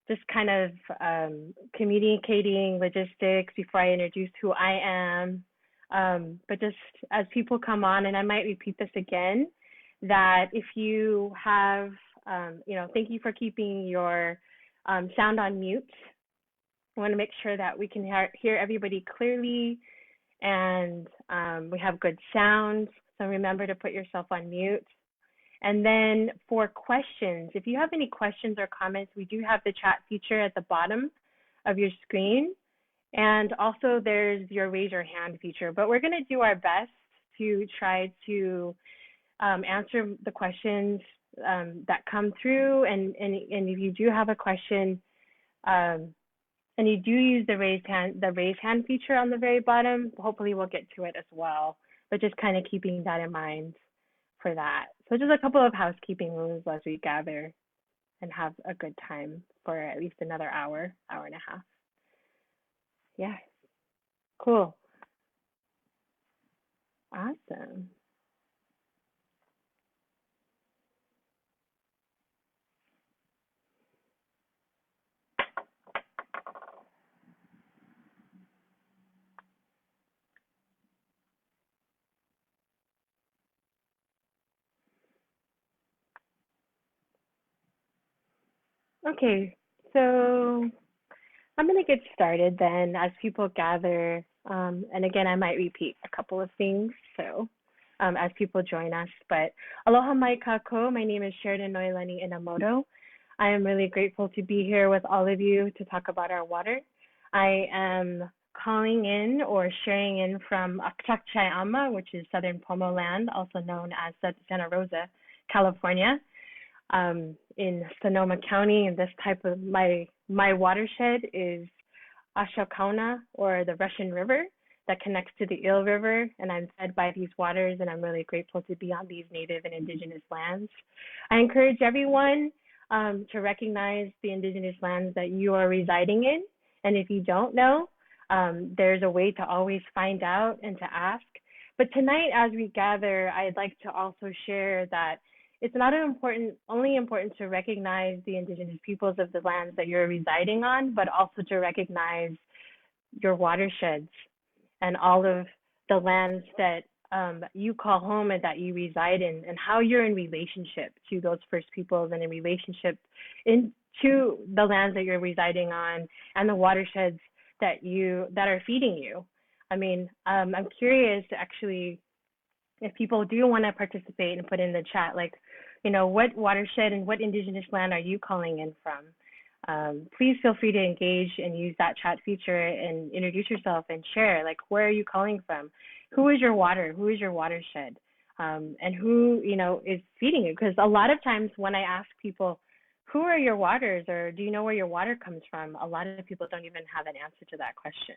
just kind of communicating logistics before I introduce who I am. But just as people come on, and I might repeat this again, that if you have, thank you for keeping your sound on mute. I want to make sure that we can hear everybody clearly and we have good sound. So remember to put yourself on mute. And then for questions, if you have any questions or comments, we do have the chat feature at the bottom of your screen. And also there's your raise your hand feature. But we're going to do our best to try to answer the questions that come through. And if you do have a question, and you do use the raise hand feature on the very bottom, hopefully we'll get to it as well. But just kind of keeping that in mind for that. So just a couple of housekeeping rules as we gather and have a good time for at least another hour and a half. Yeah, cool. Awesome. Okay, so I'm going to get started then as people gather. And again, I might repeat a couple of things so as people join us. But aloha mai kako. My name is Sheridan Noelani Inamoto. I am really grateful to be here with all of you to talk about our water. I am calling in or sharing in from Akchakchaiama, which is Southern Pomo land, also known as Santa Rosa, California. In Sonoma County, and this type of my watershed is Ashakauna, or the Russian River that connects to the Eel River, and I'm fed by these waters, and I'm really grateful to be on these native and indigenous lands. I encourage everyone to recognize the indigenous lands that you are residing in, and if you don't know, there's a way to always find out and to ask. But tonight, as we gather, I'd like to also share that it's not only important to recognize the indigenous peoples of the lands that you're residing on, but also to recognize your watersheds and all of the lands that you call home and that you reside in, and how you're in relationship to those First Peoples and in relationship to the lands that you're residing on and the watersheds that are feeding you. I mean, I'm curious actually if people do want to participate and put in the chat, like, what watershed and what indigenous land are you calling in from? Please feel free to engage and use that chat feature and introduce yourself and share, like, where are you calling from? Who is your water? Who is your watershed? And who, is feeding you? Because a lot of times when I ask people, who are your waters, or do you know where your water comes from? A lot of people don't even have an answer to that question.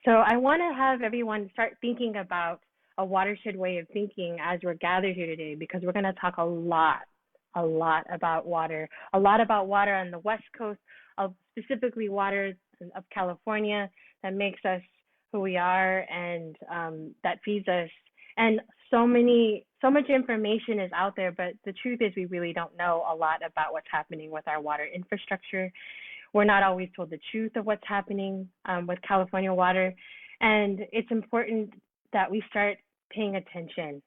So I want to have everyone start thinking about a watershed way of thinking as we're gathered here today, because we're going to talk a lot about water, on the West Coast, specifically water of California that makes us who we are and that feeds us. And so much information is out there, but the truth is we really don't know a lot about what's happening with our water infrastructure. We're not always told the truth of what's happening with California water. And it's important that we start paying attention.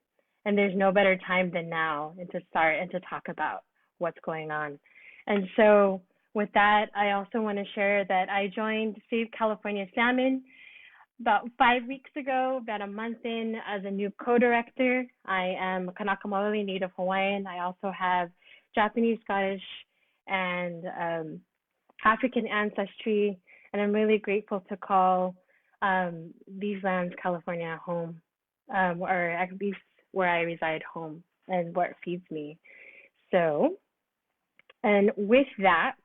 And there's no better time than now and to start and to talk about what's going on. And so with that, I also want to share that I joined Save California Salmon about 5 weeks ago, about a month in as a new co-director. I am Kanaka Maoli, Native Hawaiian. I also have Japanese, Scottish, and African ancestry. And I'm really grateful to call these lands, California, home, or at least where I reside home and where it feeds me. So, and with that,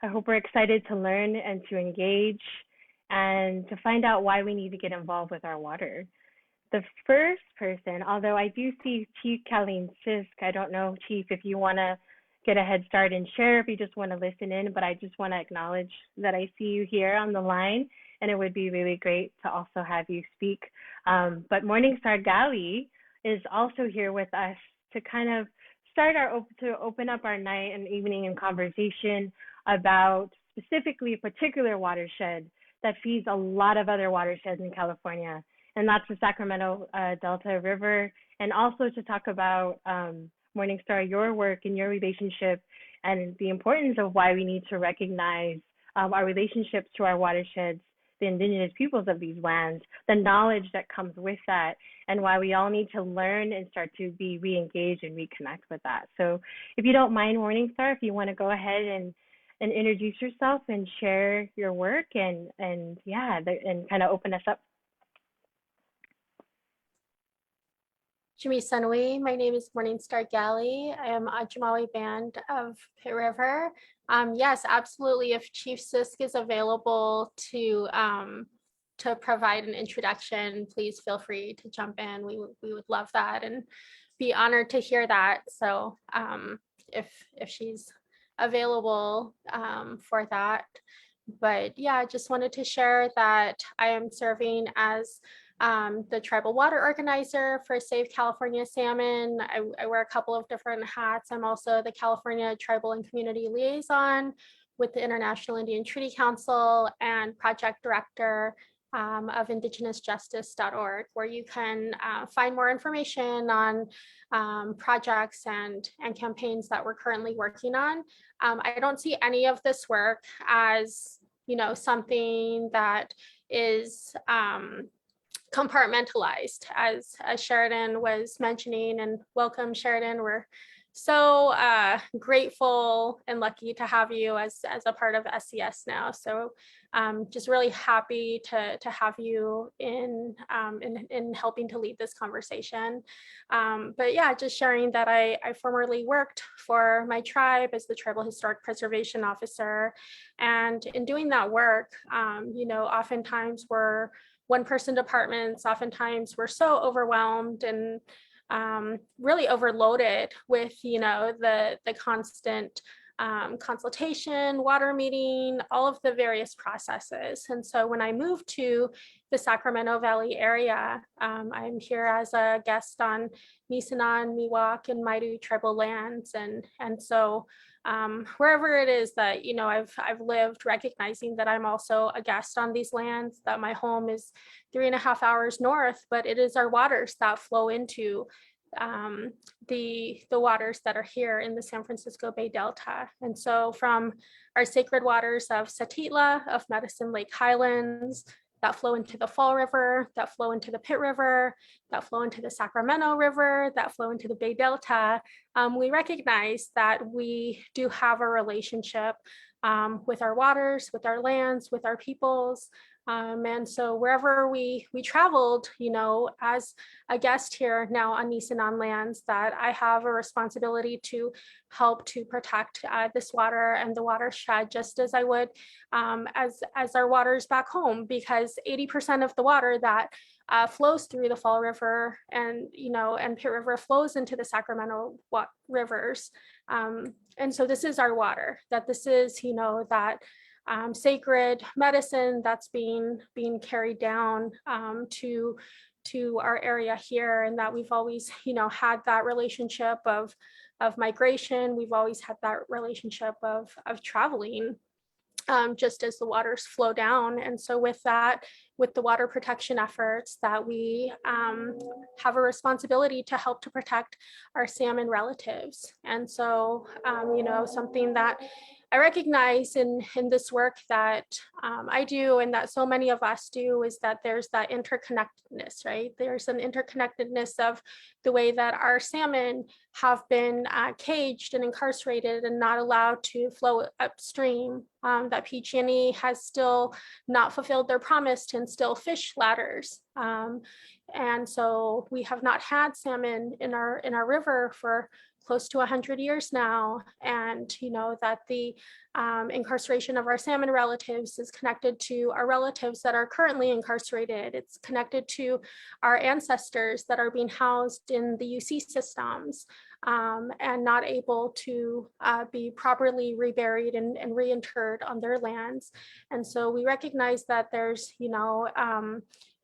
I hope we're excited to learn and to engage and to find out why we need to get involved with our water. The first person, although I do see Chief Colleen Sisk, I don't know, Chief, if you want to get a head start and share, if you just want to listen in, but I just want to acknowledge that I see you here on the line, and it would be really great to also have you speak. But Morningstar Gali is also here with us to kind of start to open up our night and evening in conversation about specifically a particular watershed that feeds a lot of other watersheds in California, and that's the Sacramento Delta River, and also to talk about Morningstar, your work and your relationship, and the importance of why we need to recognize our relationships to our watersheds, the indigenous peoples of these lands, the knowledge that comes with that, and why we all need to learn and start to be re-engaged and reconnect with that. So if you don't mind, Morningstar, if you want to go ahead and introduce yourself and share your work and yeah, and kind of open us up. Jimmy Sunway. My name is Morningstar Galley. I am a Jamawi band of Pit River. Yes, absolutely. If Chief Sisk is available to provide an introduction, please feel free to jump in. We would love that and be honored to hear that. So if she's available for that. But yeah, I just wanted to share that I am serving as the tribal water organizer for Save California Salmon. I wear a couple of different hats. I'm also the California Tribal and Community Liaison with the International Indian Treaty Council and project director of indigenousjustice.org, where you can find more information on projects and campaigns that we're currently working on. I don't see any of this work as, something that is compartmentalized, as Sheridan was mentioning, and welcome, Sheridan. We're so grateful and lucky to have you as a part of SCS now. So just really happy to have you in helping to lead this conversation. But yeah, just sharing that I formerly worked for my tribe as the Tribal Historic Preservation Officer. And in doing that work, oftentimes we're one-person departments. Oftentimes we're so overwhelmed and really overloaded with, the constant consultation, water meeting, all of the various processes. And so when I moved to the Sacramento Valley area, I'm here as a guest on Nisenan, Miwok, and Maidu tribal lands. And so wherever it is that, I've lived, recognizing that I'm also a guest on these lands, that my home is 3.5 hours north, but it is our waters that flow into the waters that are here in the San Francisco Bay Delta. And so from our sacred waters of Satitla, of Medicine Lake Highlands, that flow into the Fall River, that flow into the Pit River, that flow into the Sacramento River, that flow into the Bay Delta, we recognize that we do have a relationship with our waters, with our lands, with our peoples. And so wherever we traveled, as a guest here now on Nisenan lands, that I have a responsibility to help to protect this water and the watershed, just as I would as our waters back home, because 80% of the water that flows through the Fall River and Pit River flows into the Sacramento rivers. And so this is our water, that this is, that sacred medicine that's being carried down to our area here, and that we've always had that relationship of migration. We've always had that relationship of traveling just as the waters flow down. And so with that, with the water protection efforts, that we have a responsibility to help to protect our salmon relatives. And so something that I recognize in this work that I do, and that so many of us do, is that there's that interconnectedness, right? There's an interconnectedness of the way that our salmon have been caged and incarcerated and not allowed to flow upstream, that PG&E has still not fulfilled their promise to instill fish ladders. And so we have not had salmon in our river for close to 100 years now. And that the incarceration of our salmon relatives is connected to our relatives that are currently incarcerated. It's connected to our ancestors that are being housed in the UC systems. and not able to be properly reburied and reinterred on their lands. And so we recognize that there's,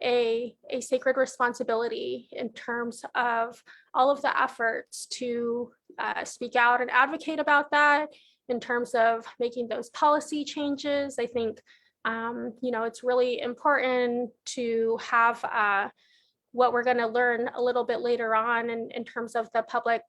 a sacred responsibility in terms of all of the efforts to speak out and advocate about that in terms of making those policy changes. I think, it's really important to have what we're going to learn a little bit later on in terms of the public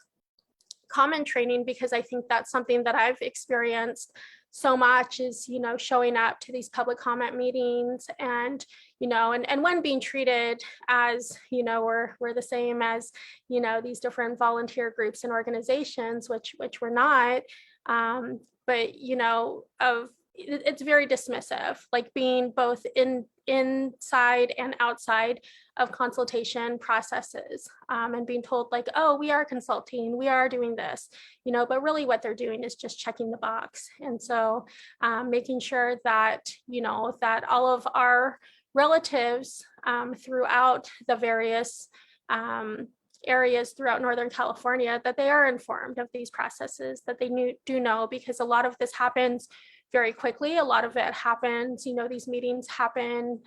comment training, because I think that's something that I've experienced so much is, showing up to these public comment meetings and, and when being treated as, we're the same as, these different volunteer groups and organizations, which we're not. But, it's very dismissive, like being both inside and outside of consultation processes, and being told like, oh, we are consulting, we are doing this, but really what they're doing is just checking the box. And so making sure that, that all of our relatives throughout the various areas throughout Northern California, that they are informed of these processes, that they do know, because a lot of this happens very quickly. A lot of it happens, these meetings happen.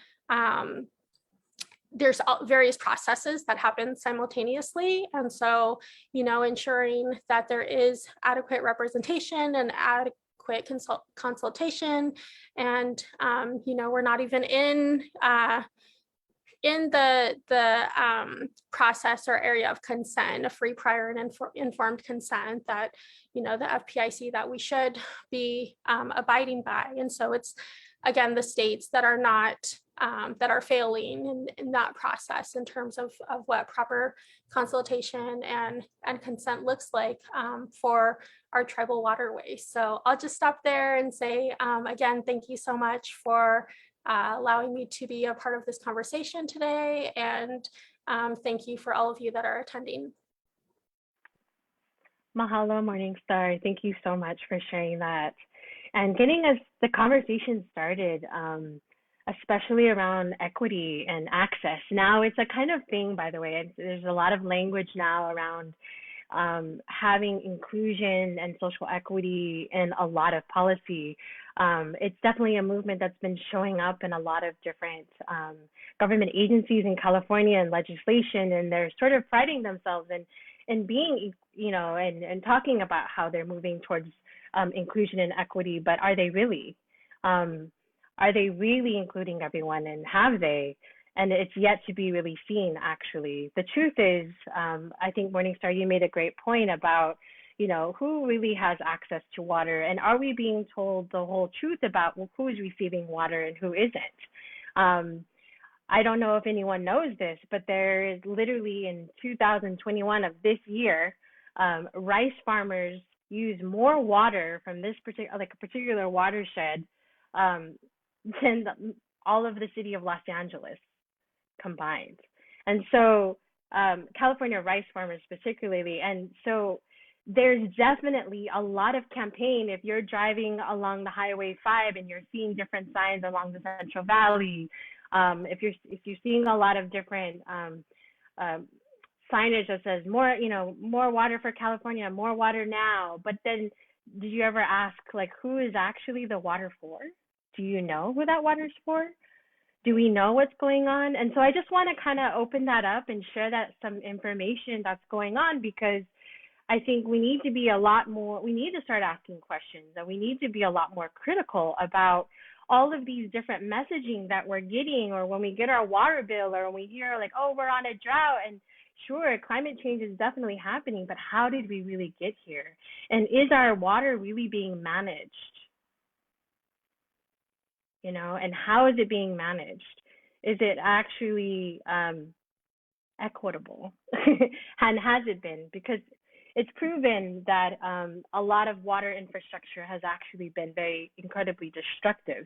There's various processes that happen simultaneously. And so, ensuring that there is adequate representation and adequate consultation. And, we're not even in the process or area of consent, a free, prior, and informed consent that, the FPIC that we should be abiding by. And so it's, again, the states that are not, that are failing in that process in terms of what proper consultation and consent looks like for our tribal waterways. So I'll just stop there and say, again, thank you so much for allowing me to be a part of this conversation today. And thank you for all of you that are attending. Mahalo, Morningstar. Thank you so much for sharing that and getting us the conversation started, especially around equity and access. Now it's a kind of thing, by the way, there's a lot of language now around having inclusion and social equity in a lot of policy. It's definitely a movement that's been showing up in a lot of different government agencies in California and legislation, and they're sort of priding themselves in being, and talking about how they're moving towards inclusion and equity, but are they really? Are they really including everyone, and have they? And it's yet to be really seen, actually. The truth is, I think Morningstar, you made a great point about, who really has access to water, and are we being told the whole truth about who is receiving water and who isn't? I don't know if anyone knows this, but there is literally in 2021 of this year, rice farmers use more water from this particular watershed than all of the city of Los Angeles combined. And so California rice farmers particularly. And so there's definitely a lot of campaign. If you're driving along the Highway 5 and you're seeing different signs along the Central Valley, if you're seeing a lot of different signage that says more water for California, more water now. But then did you ever ask, like, who is actually the water for? Do you know who that water's for? Do we know what's going on? And so I just want to kind of open that up and share that some information that's going on, because I think we need to be we need to start asking questions, and we need to be a lot more critical about all of these different messaging that we're getting, or when we get our water bill, or when we hear like, oh, we're on a drought. And sure, climate change is definitely happening, but how did we really get here? And is our water really being managed? And how is it being managed? Is it actually equitable? And has it been? Because it's proven that a lot of water infrastructure has actually been very incredibly destructive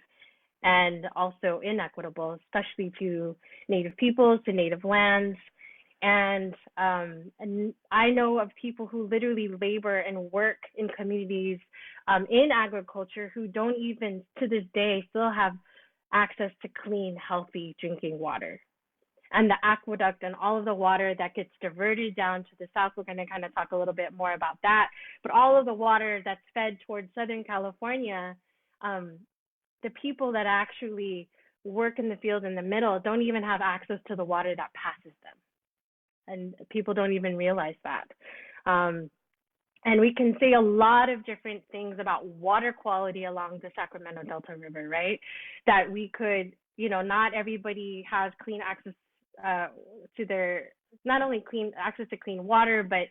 and also inequitable, especially to Native peoples, to Native lands. And I know of people who literally labor and work in communities in agriculture who don't even to this day still have access to clean, healthy drinking water. and the aqueduct and all of the water that gets diverted down to the south. We're going to kind of talk a little bit more about that. But all of the water that's fed towards Southern California, um, the people that actually work in the field in the middle don't even have access to the water that passes them. And people don't even realize that. And we can say a lot of different things about water quality along the Sacramento Delta River, right? That we could, not everybody has clean access to their, not only clean access to clean water, but,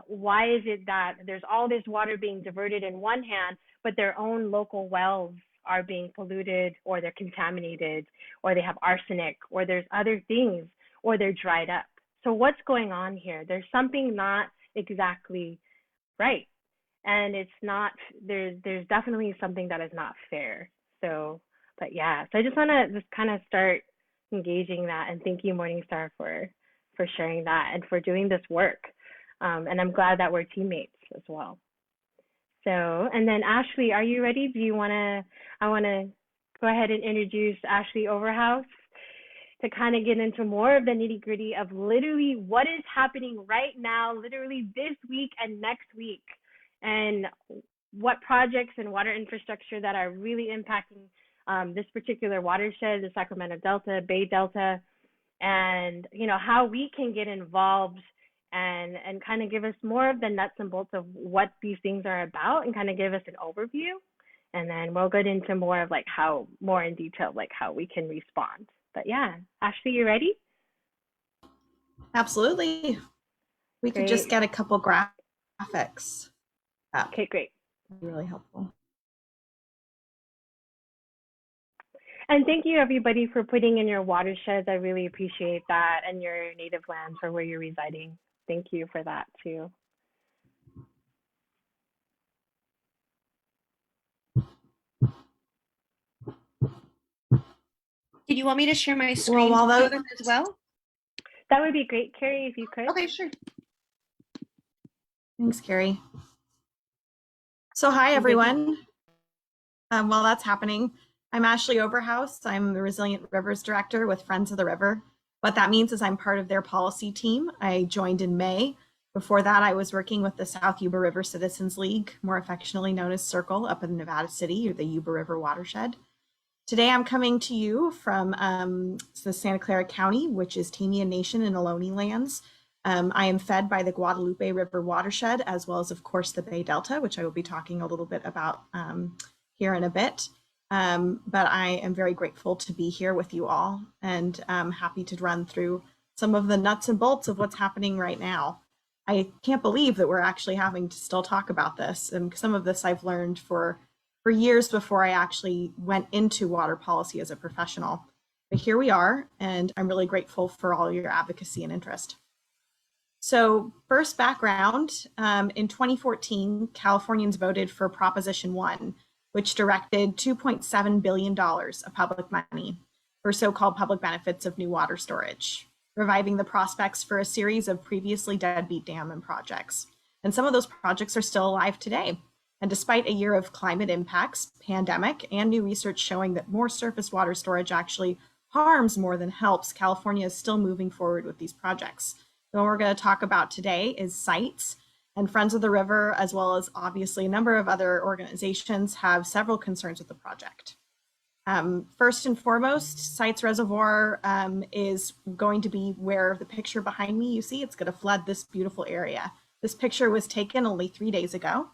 why is it that there's all this water being diverted in one hand, but their own local wells are being polluted, or they're contaminated, or they have arsenic, or there's other things, or they're dried up. So what's going on here? There's something not exactly right, and it's not, there's definitely something that is not fair. So, but yeah, so I just want to just kind of start engaging that, and thank you, Morningstar, for sharing that and for doing this work. And I'm glad that we're teammates as well. So, and then Ashley, are you ready? I want to go ahead and introduce Ashley Overhouse to kind of get into more of the nitty gritty of literally what is happening right now, literally this week and next week, and what projects and water infrastructure that are really impacting this particular watershed, the Sacramento Delta, Bay Delta, and how we can get involved and kind of give us more of the nuts and bolts of what these things are about, and kind of give us an overview. And then we'll get into more of more in detail, like how we can respond. But yeah, Ashley, you ready? Absolutely. We could just get a couple graphics up. Okay, great. That'd be really helpful. And thank you, everybody, for putting in your watersheds. I really appreciate that, and your native lands or where you're residing. Thank you for that, too. Did you want me to share my screen as well? That would be great, Carrie, if you could. Okay, sure. Thanks, Carrie. So hi, everyone. While that's happening, I'm Ashley Overhouse. I'm the Resilient Rivers Director with Friends of the River. What that means is I'm part of their policy team. I joined in May. Before that, I was working with the South Yuba River Citizens League, more affectionately known as Circle, up in Nevada City, or the Yuba River watershed. Today, I'm coming to you from the Santa Clara County, which is Tamian Nation and Ohlone lands. I am fed by the Guadalupe River watershed, as well as, of course, the Bay Delta, which I will be talking a little bit about here in a bit. But I am very grateful to be here with you all, and I'm happy to run through some of the nuts and bolts of what's happening right now. I can't believe that we're actually having to still talk about this, and some of this I've learned for years before I actually went into water policy as a professional. But here we are, and I'm really grateful for all your advocacy and interest. So first background, in 2014, Californians voted for Proposition 1, which directed $2.7 billion of public money for so-called public benefits of new water storage, reviving the prospects for a series of previously deadbeat dam and projects. And some of those projects are still alive today. And despite a year of climate impacts, pandemic, and new research showing that more surface water storage actually harms more than helps, California is still moving forward with these projects. So what we're going to talk about today is sites, and Friends of the River, as well as obviously a number of other organizations, have several concerns with the project. First and foremost, Sites Reservoir is going to be where the picture behind me, you see, it's going to flood this beautiful area. This picture was taken only 3 days ago.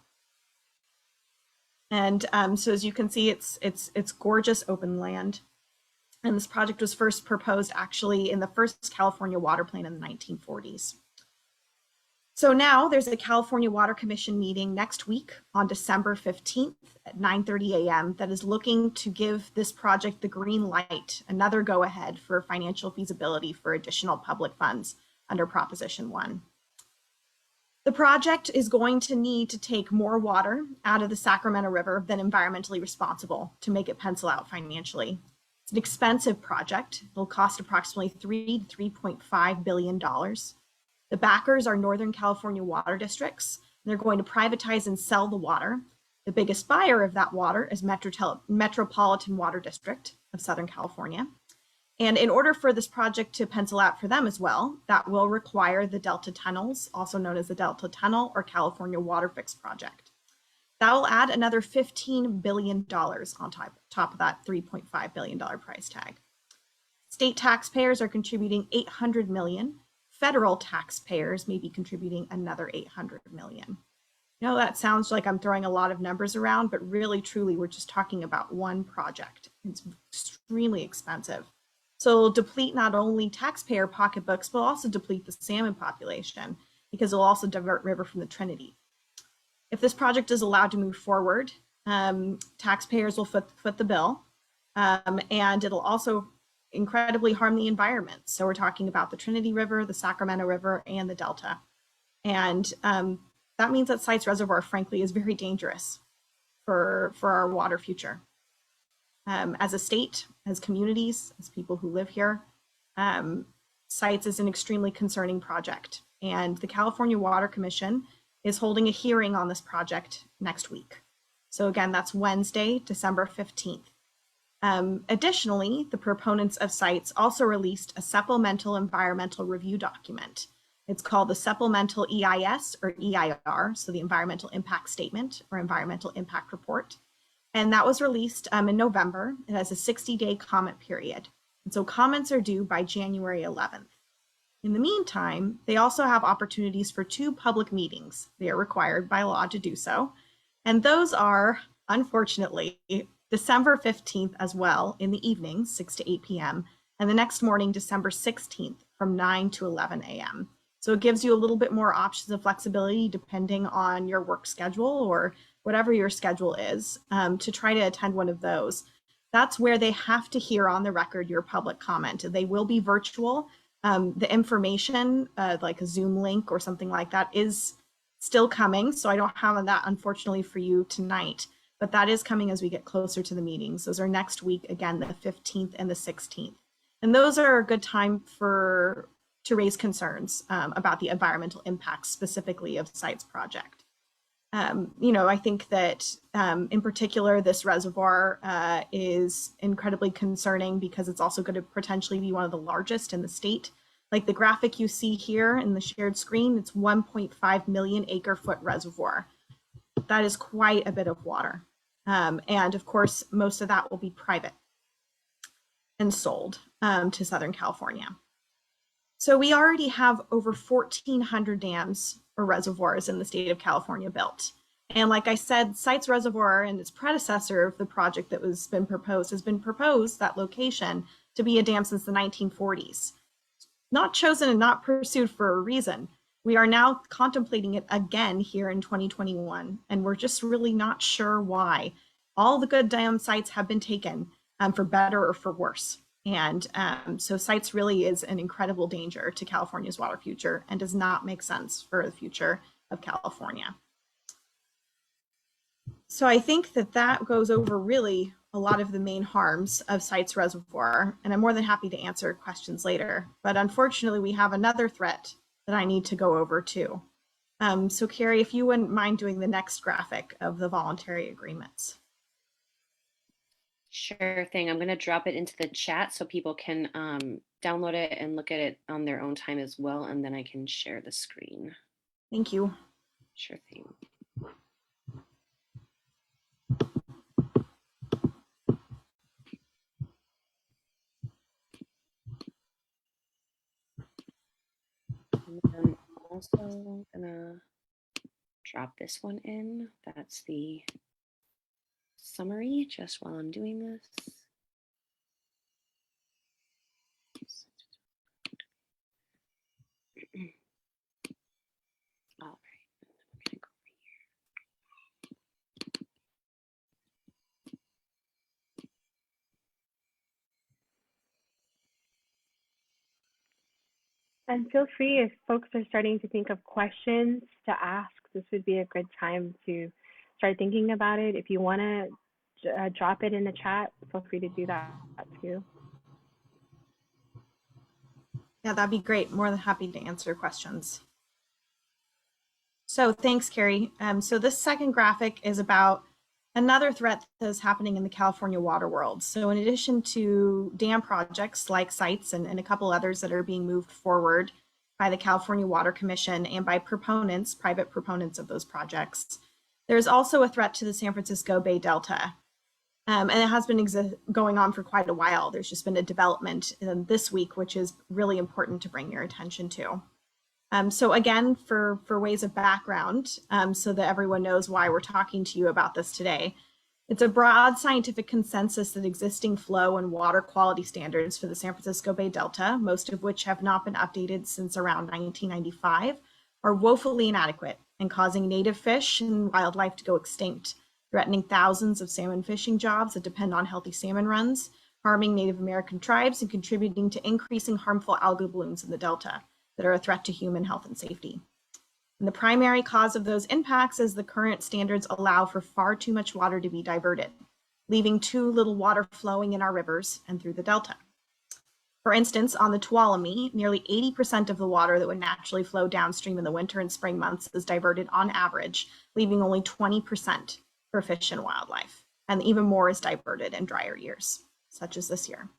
And so as you can see, it's gorgeous open land. And this project was first proposed actually in the first California water plan in the 1940s. So now there's a California Water Commission meeting next week on December 15th at 9:30 a.m. that is looking to give this project the green light, another go ahead for financial feasibility for additional public funds under Proposition 1. The project is going to need to take more water out of the Sacramento River than environmentally responsible to make it pencil out financially. It's an expensive project. It'll cost approximately $3 to $3.5 billion. The backers are Northern California water districts. They're going to privatize and sell the water. The biggest buyer of that water is Metropolitan Water District of Southern California. And in order for this project to pencil out for them as well, that will require the Delta Tunnels, also known as the Delta Tunnel or California Water Fix project. That will add another $15 billion on top of that $3.5 billion price tag. State taxpayers are contributing $800 million. Federal taxpayers may be contributing another $800 million. I know that sounds like I'm throwing a lot of numbers around, but really, truly, we're just talking about one project. It's extremely expensive. So it'll deplete not only taxpayer pocketbooks, but also deplete the salmon population because it'll also divert river from the Trinity. If this project is allowed to move forward, taxpayers will foot the bill, and it'll also incredibly harm the environment. So we're talking about the Trinity River, the Sacramento River, and the Delta. And that means that Sites Reservoir, frankly, is very dangerous for our water future. As a state, as communities, as people who live here, Sites is an extremely concerning project. And the California Water Commission is holding a hearing on this project next week. So again, that's Wednesday, December 15th. Additionally, the proponents of Sites also released a supplemental environmental review document. It's called the Supplemental EIS or EIR, so the Environmental Impact Statement or Environmental Impact Report. And that was released in November. It has a 60-day comment period. And so comments are due by January 11th. In the meantime, they also have opportunities for 2 public meetings. They are required by law to do so. And those are, unfortunately, December 15th as well in the evening, 6 to 8 p.m. and the next morning, December 16th from 9 to 11 a.m. So it gives you a little bit more options of flexibility depending on your work schedule or whatever your schedule is to try to attend one of those. That's where they have to hear on the record your public comment. They will be virtual. The information, like a Zoom link or something like that, is still coming. So I don't have that, unfortunately, for you tonight, but that is coming as we get closer to the meetings. Those are next week, again, the 15th and the 16th. And those are a good time to raise concerns about the environmental impacts specifically of Sites project. I think that in particular, this reservoir is incredibly concerning because it's also going to potentially be one of the largest in the state. Like the graphic you see here in the shared screen, it's 1.5 million acre foot reservoir. That is quite a bit of water. And of course, most of that will be private and sold to Southern California. So we already have over 1,400 dams or reservoirs in the state of California built. And like I said, Sites Reservoir and its predecessor of the project that has been proposed, that location, to be a dam since the 1940s. Not chosen and not pursued for a reason. We are now contemplating it again here in 2021, and we're just really not sure why. All the good dam sites have been taken for better or for worse. And so Sites really is an incredible danger to California's water future and does not make sense for the future of California. So I think that goes over really a lot of the main harms of Sites Reservoir, and I'm more than happy to answer questions later. But unfortunately, we have another threat that I need to go over too. So Carrie, if you wouldn't mind doing the next graphic of the voluntary agreements. Sure thing. I'm going to drop it into the chat so people can download it and look at it on their own time as well, and then I can share the screen. Thank you. Sure thing. And I'm also gonna drop this one in. That's the summary just while I'm doing this. All right, I'm gonna go over And feel free, if folks are starting to think of questions to ask, this would be a good time to start thinking about it. If you want to drop it in the chat, feel free to do that too. Yeah, that'd be great. More than happy to answer questions. So thanks, Carrie. So this second graphic is about another threat that is happening in the California water world. So in addition to dam projects like sites and a couple others that are being moved forward by the California Water Commission and by proponents, private proponents of those projects, there's also a threat to the San Francisco Bay Delta. And it has been going on for quite a while. There's just been a development this week, which is really important to bring your attention to. So again, for ways of background, so that everyone knows why we're talking to you about this today, it's a broad scientific consensus that existing flow and water quality standards for the San Francisco Bay Delta, most of which have not been updated since around 1995, are woefully inadequate and causing native fish and wildlife to go extinct, threatening thousands of salmon fishing jobs that depend on healthy salmon runs, harming Native American tribes, and contributing to increasing harmful algal blooms in the Delta that are a threat to human health and safety. And the primary cause of those impacts is the current standards allow for far too much water to be diverted, leaving too little water flowing in our rivers and through the Delta. For instance, on the Tuolumne, nearly 80% of the water that would naturally flow downstream in the winter and spring months is diverted on average, leaving only 20% for fish and wildlife. And even more is diverted in drier years, such as this year.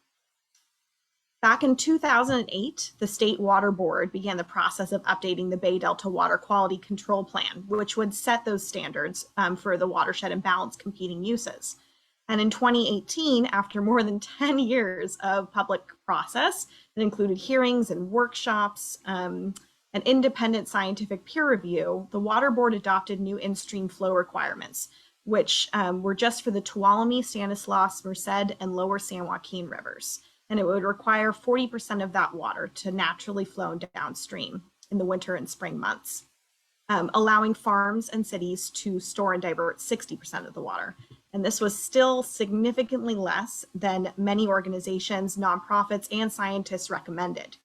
Back in 2008, the State Water Board began the process of updating the Bay Delta Water Quality Control Plan, which would set those standards for the watershed and balance competing uses. And in 2018, after more than 10 years of public process that included hearings and workshops and independent scientific peer review, the Water Board adopted new in-stream flow requirements, which were just for the Tuolumne, Stanislaus, Merced, and Lower San Joaquin rivers. And it would require 40% of that water to naturally flow downstream in the winter and spring months, allowing farms and cities to store and divert 60% of the water. And this was still significantly less than many organizations, nonprofits, and scientists recommended.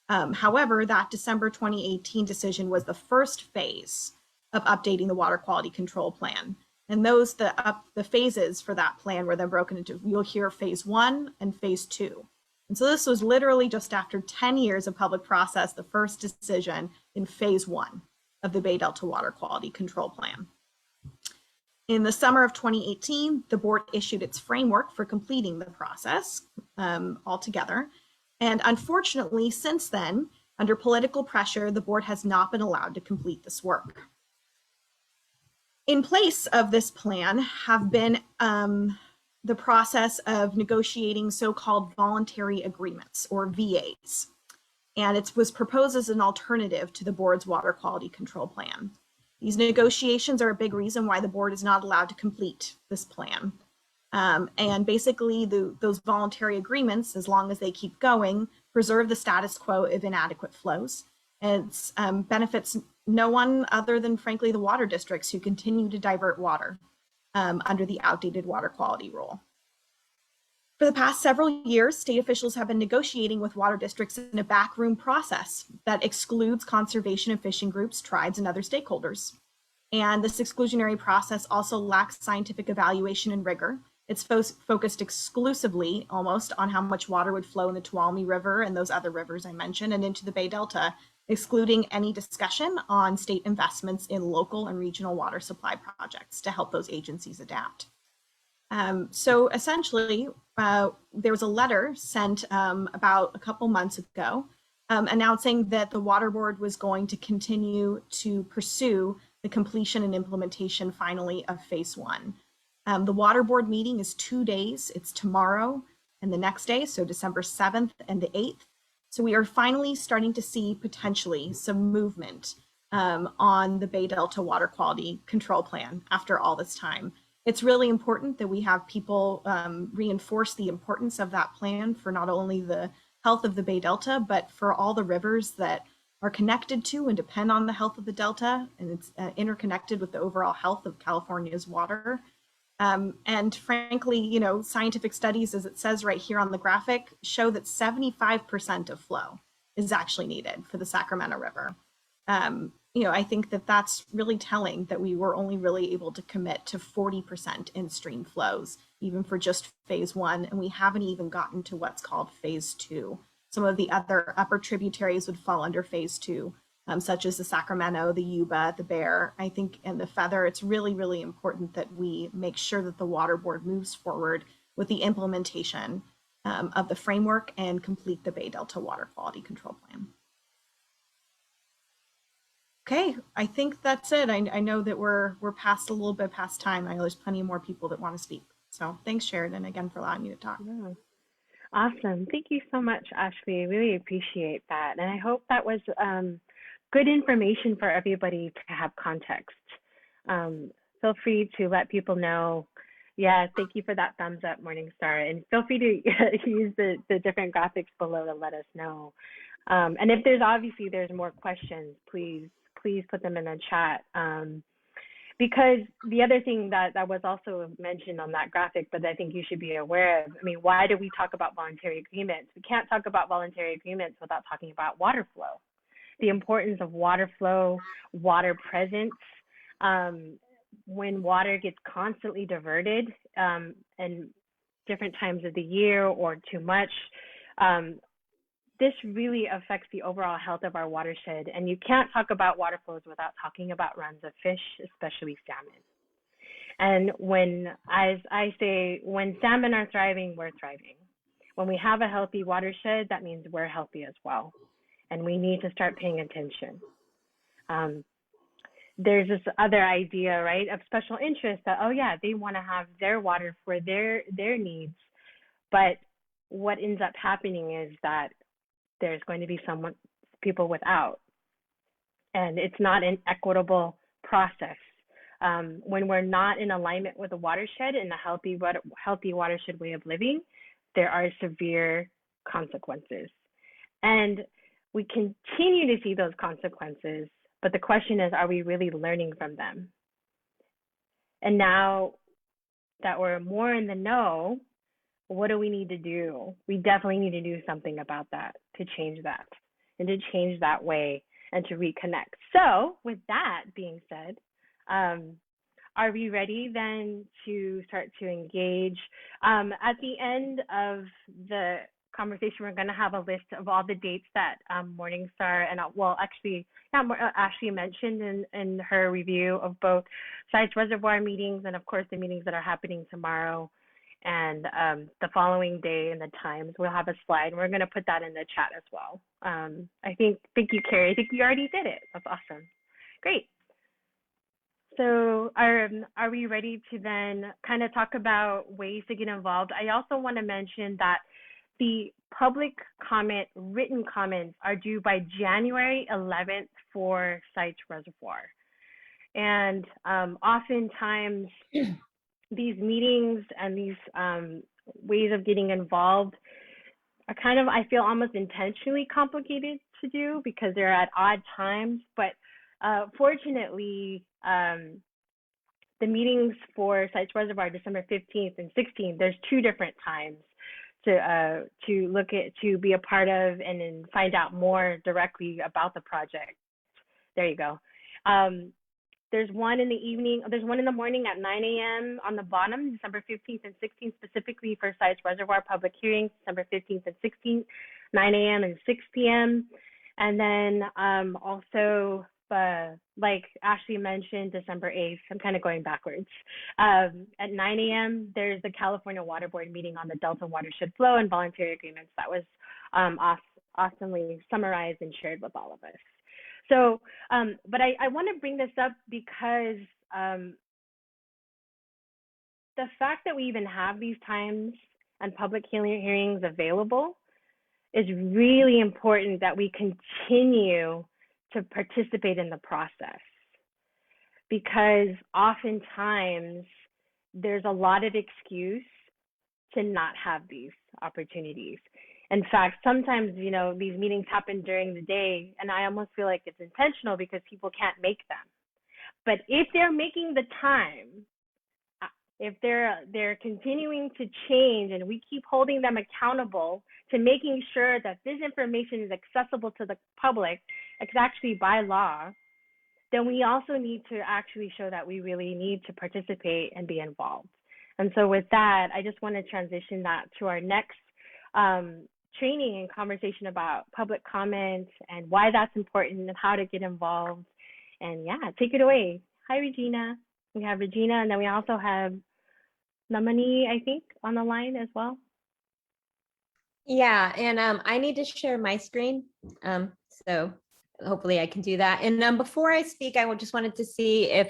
However, that December 2018 decision was the first phase of updating the Water Quality Control Plan. And the phases for that plan were then broken into, you'll hear phase 1 and phase 2. And so this was literally just after 10 years of public process, the first decision in phase 1 of the Bay Delta Water Quality Control Plan. In the summer of 2018, the board issued its framework for completing the process altogether. And unfortunately, since then, under political pressure, the board has not been allowed to complete this work. In place of this plan have been the process of negotiating so-called voluntary agreements, or VAs. And it was proposed as an alternative to the board's water quality control plan. These negotiations are a big reason why the board is not allowed to complete this plan. And basically those voluntary agreements, as long as they keep going, preserve the status quo of inadequate flows. And it benefits no one other than, frankly, the water districts who continue to divert water under the outdated water quality rule. For the past several years, state officials have been negotiating with water districts in a backroom process that excludes conservation and fishing groups, tribes, and other stakeholders. And this exclusionary process also lacks scientific evaluation and rigor. It's focused exclusively, almost, on how much water would flow in the Tuolumne River and those other rivers I mentioned and into the Bay Delta, excluding any discussion on state investments in local and regional water supply projects to help those agencies adapt. So essentially, there was a letter sent about a couple months ago announcing that the Water Board was going to continue to pursue the completion and implementation finally of phase 1. The Water Board meeting is 2 days. It's tomorrow and the next day, so December 7th and the 8th. So we are finally starting to see potentially some movement on the Bay Delta Water Quality Control Plan after all this time. It's really important that we have people reinforce the importance of that plan for not only the health of the Bay Delta, but for all the rivers that are connected to and depend on the health of the Delta, and it's interconnected with the overall health of California's water. And frankly, you know, scientific studies, as it says right here on the graphic, show that 75% of flow is actually needed for the Sacramento River. You know, I think that that's really telling that we were only really able to commit to 40% in-stream flows, even for just phase 1, and we haven't even gotten to what's called phase 2. Some of the other upper tributaries would fall under phase 2, such as the Sacramento, the Yuba, the Bear, I think, and the Feather. It's really, really important that we make sure that the Water Board moves forward with the implementation of the framework and complete the Bay Delta Water Quality Control Plan. Okay, I think that's it. I know that we're past a little bit past time. I know there's plenty more people that want to speak. So thanks, Sheridan, again for allowing me to talk. Yeah. Awesome. Thank you so much, Ashley. I really appreciate that. And I hope that was good information for everybody to have context. Feel free to let people know. Yeah, thank you for that thumbs up, Morningstar. And feel free to use the different graphics below to let us know. And if there's more questions, please put them in the chat. Because the other thing that was also mentioned on that graphic, but I think you should be aware of, I mean, why do we talk about voluntary agreements? We can't talk about voluntary agreements without talking about water flow, the importance of water flow, water presence. When water gets constantly diverted and different times of the year or too much, this really affects the overall health of our watershed. And you can't talk about water flows without talking about runs of fish, especially salmon. And as I say, when salmon are thriving, we're thriving. When we have a healthy watershed, that means we're healthy as well. And we need to start paying attention. There's this other idea, right, of special interest that, oh yeah, they want to have their water for their needs. But what ends up happening is that there's going to be people without. And it's not an equitable process. When we're not in alignment with a watershed and a healthy watershed way of living, there are severe consequences. And we continue to see those consequences, but the question is, are we really learning from them? And now that we're more in the know, what do we need to do? We definitely need to do something about that, to change that, and to change that way, and to reconnect. So with that being said, are we ready then to start to engage? At the end of the conversation, we're going to have a list of all the dates that Morningstar and Ashley mentioned in her review of both Sites Reservoir meetings and of course the meetings that are happening tomorrow and the following day and the times. We'll have a slide and we're going to put that in the chat as well. Thank you, Carrie. I think you already did it. That's awesome. Great. So are we ready to then kind of talk about ways to get involved? I also want to mention that the public comment, written comments are due by January 11th for Sites Reservoir. And oftentimes these meetings and these ways of getting involved are kind of, I feel, almost intentionally complicated to do because they're at odd times. But fortunately, the meetings for Sites Reservoir, December 15th and 16th, there's two different times to be a part of and then find out more directly about the project. There you go. There's one in the evening, there's one in the morning at 9 a.m. on the bottom, December 15th and 16th, specifically for Sites Reservoir public hearings, December 15th and 16th, 9 a.m. and 6 p.m. And then also, like Ashley mentioned, December 8th, I'm kind of going backwards. At 9 a.m., there's the California Water Board meeting on the Delta watershed flow and voluntary agreements. That was awesomely summarized and shared with all of us. So, but I want to bring this up because the fact that we even have these times and public hearings available is really important, that we continue to participate in the process, because oftentimes there's a lot of excuse to not have these opportunities. In fact, sometimes, these meetings happen during the day, and I almost feel like it's intentional because people can't make them. But if they're making the time, if they're continuing to change, and we keep holding them accountable to making sure that this information is accessible to the public, it's actually by law, then we also need to actually show that we really need to participate and be involved. And so with that, I just want to transition that to our next training and conversation about public comments and why that's important and how to get involved. And yeah, take it away. Hi, Regina. We have Regina, and then we also have Namani, I think, on the line as well. Yeah, and I need to share my screen. So hopefully I can do that. And before I speak, just wanted to see if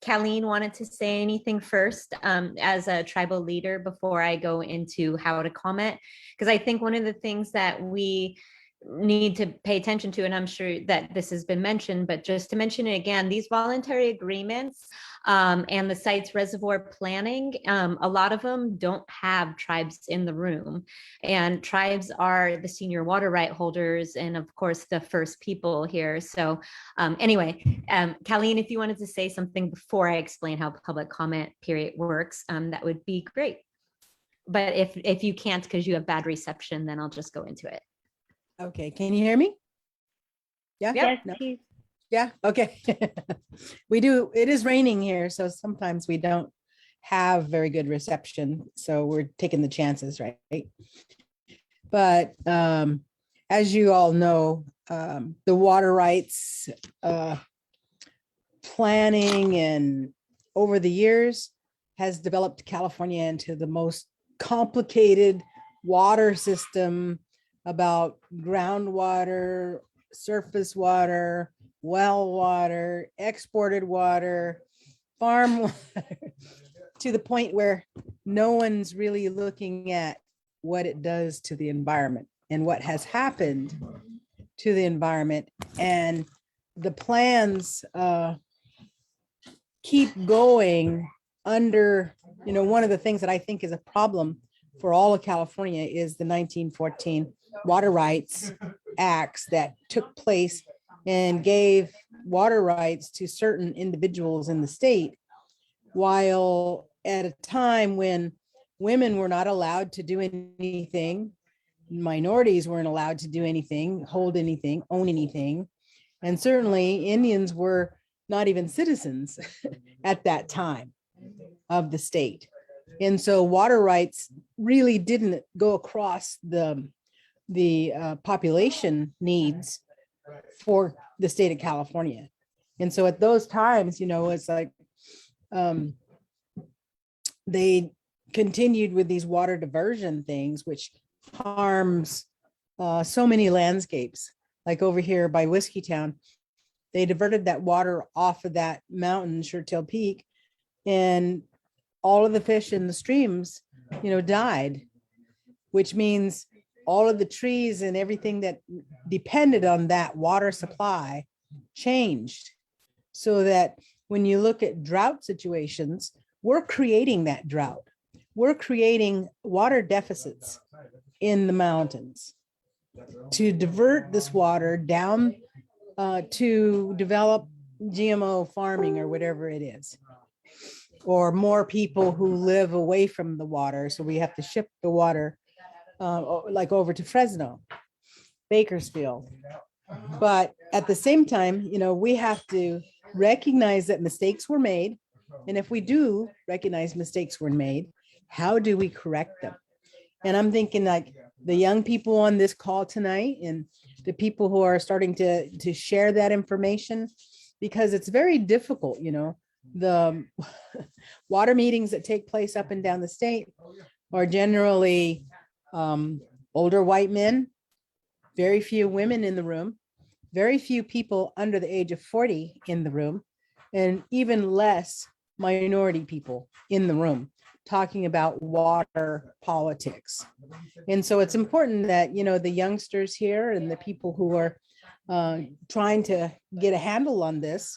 Colleen wanted to say anything first as a tribal leader before I go into how to comment. Because I think one of the things that we need to pay attention to, and I'm sure that this has been mentioned, but just to mention it again, these voluntary agreements and the site's reservoir planning, a lot of them don't have tribes in the room, and tribes are the senior water right holders and of course the first people here. So anyway, Colleen, if you wanted to say something before I explain how public comment period works, that would be great. But if you can't because you have bad reception, then I'll just go into it. Okay, can you hear me? Yeah. Yes, No? please. Yeah. Okay. We do. It is raining here, so sometimes we don't have very good reception. So we're taking the chances, right? But as you all know, the water rights planning and over the years has developed California into the most complicated water system about groundwater, surface water, well water, exported water, farm water, to the point where no one's really looking at what it does to the environment and what has happened to the environment. And the plans keep going under, one of the things that I think is a problem for all of California is the 1914 Water Rights Acts that took place and gave water rights to certain individuals in the state, while at a time when women were not allowed to do anything, minorities weren't allowed to do anything, hold anything, own anything, and certainly Indians were not even citizens at that time of the state. And so water rights really didn't go across the population needs for the state of California. And so at those times, it's like they continued with these water diversion things, which harms so many landscapes. Like over here by Whiskey Town, they diverted that water off of that mountain, Shertail Peak, and all of the fish in the streams, died, which means all of the trees and everything that depended on that water supply changed. So that when you look at drought situations, we're creating that drought. We're creating water deficits in the mountains to divert this water down to develop GMO farming or whatever it is, or more people who live away from the water. So we have to ship the water like over to Fresno, Bakersfield. But at the same time, we have to recognize that mistakes were made. And if we do recognize mistakes were made, how do we correct them? And I'm thinking like the young people on this call tonight and the people who are starting to share that information, because it's very difficult, the water meetings that take place up and down the state are generally older white men, very few women in the room, very few people under the age of 40 in the room, and even less minority people in the room talking about water politics. And so it's important that, the youngsters here and the people who are trying to get a handle on this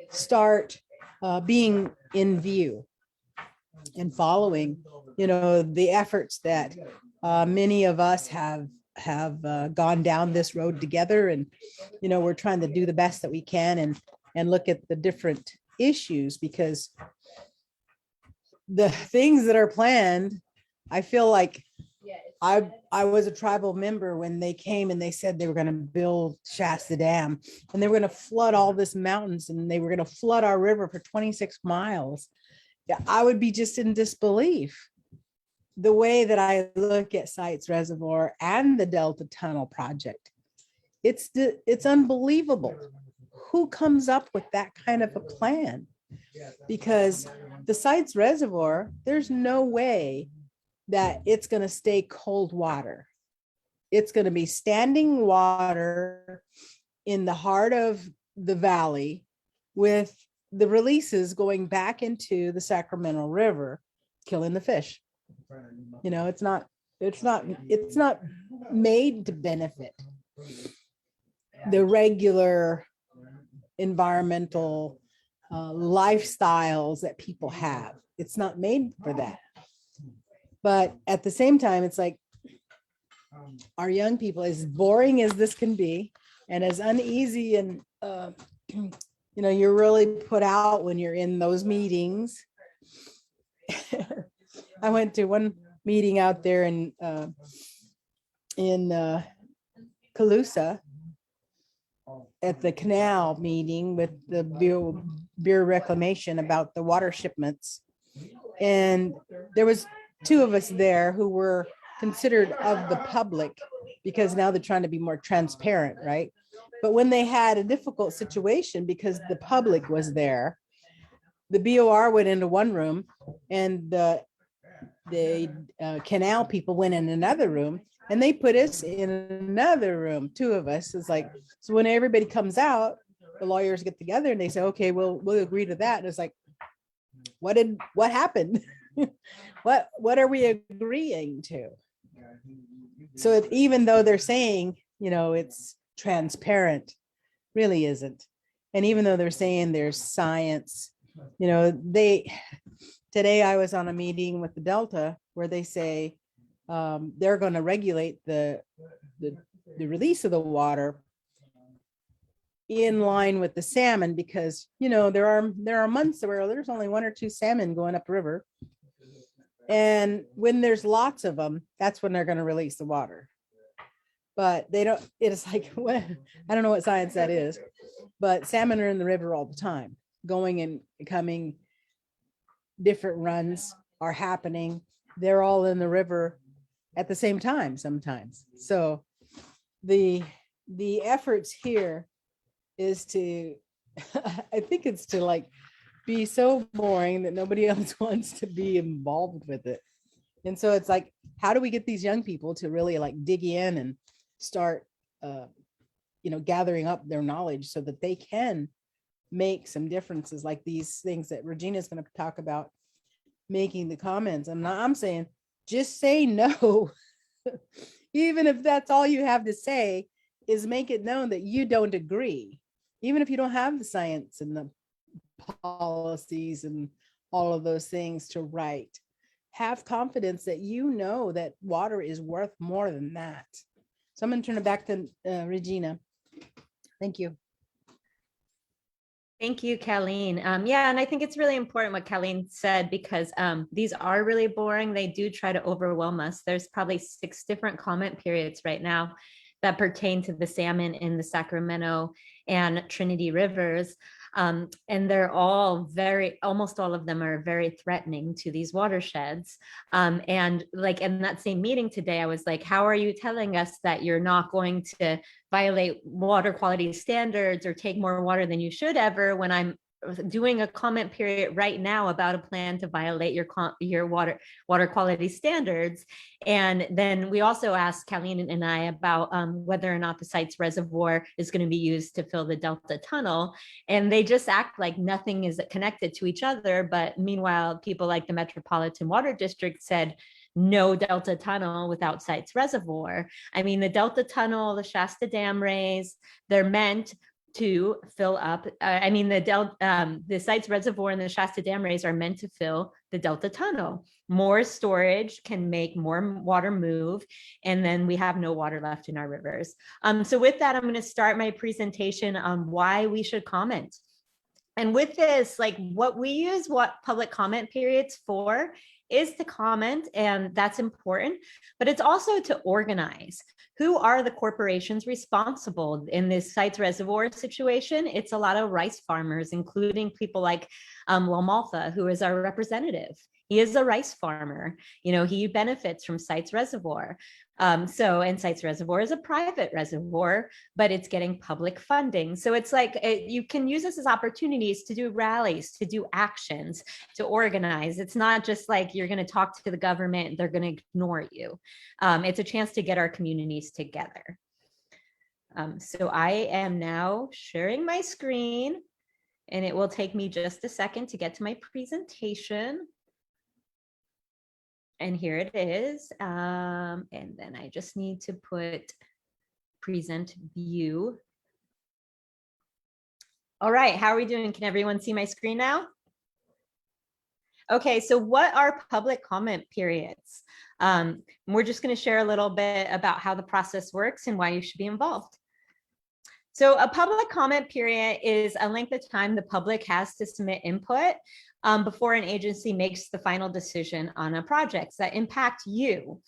start being in view and following, the efforts that many of us have gone down this road together. And, we're trying to do the best that we can and look at the different issues, because the things that are planned, I feel like I was a tribal member when they came and they said they were going to build Shasta Dam and they were going to flood all this mountains and they were going to flood our river for 26 miles. Yeah, I would be just in disbelief. the way that I look at Sites Reservoir and the Delta Tunnel project, it's unbelievable. Who comes up with that kind of a plan? Because the Sites Reservoir, there's no way that it's going to stay cold water. It's going to be standing water in the heart of the valley with the releases going back into the Sacramento River, killing the fish. You know, it's not made to benefit the regular environmental lifestyles that people have. It's not made for that. But at the same time, it's like our young people, as boring as this can be, and as uneasy and you know, you're really put out when you're in those meetings. I went to one meeting out there in Calusa at the canal meeting with the Bureau Reclamation about the water shipments. And there was two of us there who were considered of the public because now they're trying to be more transparent, right? But when they had a difficult situation because the public was there, the BOR went into one room and the canal people went in another room, and they put us in another room, two of us. It's like, so when everybody comes out, the lawyers get together and they say, okay, we'll agree to that. And it's like, what happened? What are we agreeing to? So even though they're saying, you know, it's transparent, really isn't. And even though they're saying there's science, you know, today I was on a meeting with the Delta where they say they're going to regulate the release of the water in line with the salmon, because, you know, there are months where there's only 1 or 2 salmon going upriver. And when there's lots of them, that's when they're going to release the water. But they don't, it's like, I don't know what science that is, but salmon are in the river all the time, going and coming. Different runs are happening. They're all in the river at the same time sometimes. So the efforts here is to, I think it's to like be so boring that nobody else wants to be involved with it. And so it's like, how do we get these young people to really like dig in and start, you know, gathering up their knowledge so that they can make some differences, like these things that Regina's going to talk about, making the comments. And I'm saying, just say no. Even if that's all you have to say, is make it known that you don't agree. Even if you don't have the science and the policies and all of those things to write, have confidence that you know that water is worth more than that. So I'm going to turn it back to Regina. Thank you. Thank you, Colleen. Yeah, and I think it's really important what Colleen said, because these are really boring. They do try to overwhelm us. There's probably 6 different comment periods right now that pertain to the salmon in the Sacramento and Trinity rivers. And they're all almost all of them are very threatening to these watersheds. And like in that same meeting today, I was like, how are you telling us that you're not going to violate water quality standards or take more water than you should ever, when I'm doing a comment period right now about a plan to violate your water quality standards? And then we also asked Colleen and I about whether or not the Sites Reservoir is going to be used to fill the Delta Tunnel, and they just act like nothing is connected to each other. But meanwhile, people like the Metropolitan Water District said no Delta Tunnel without Sites Reservoir. I mean, the Delta Tunnel, the Shasta Dam raise, they're meant to fill up. I mean, the Sites Reservoir and the Shasta Dam raise are meant to fill the Delta Tunnel. More storage can make more water move, and then we have no water left in our rivers. So with that, I'm going to start my presentation on why we should comment. And with this, like, what we use public comment periods for is to comment, and that's important, but it's also to organize. Who are the corporations responsible in this Sites Reservoir situation? It's a lot of rice farmers, including people like La Malfa, who is our representative. He is a rice farmer. You know, he benefits from Sites Reservoir. And Sites Reservoir is a private reservoir, but it's getting public funding. So it's like you can use this as opportunities to do rallies, to do actions, to organize. It's not just like you're going to talk to the government and they're going to ignore you. It's a chance to get our communities together. So I am now sharing my screen, and it will take me just a second to get to my presentation. And here it is. And then I just need to put present view. All right, how are we doing? Can everyone see my screen now? Okay, so what are public comment periods? We're just going to share a little bit about how the process works and why you should be involved. So a public comment period is a length of time the public has to submit input before an agency makes the final decision on a project that impact you.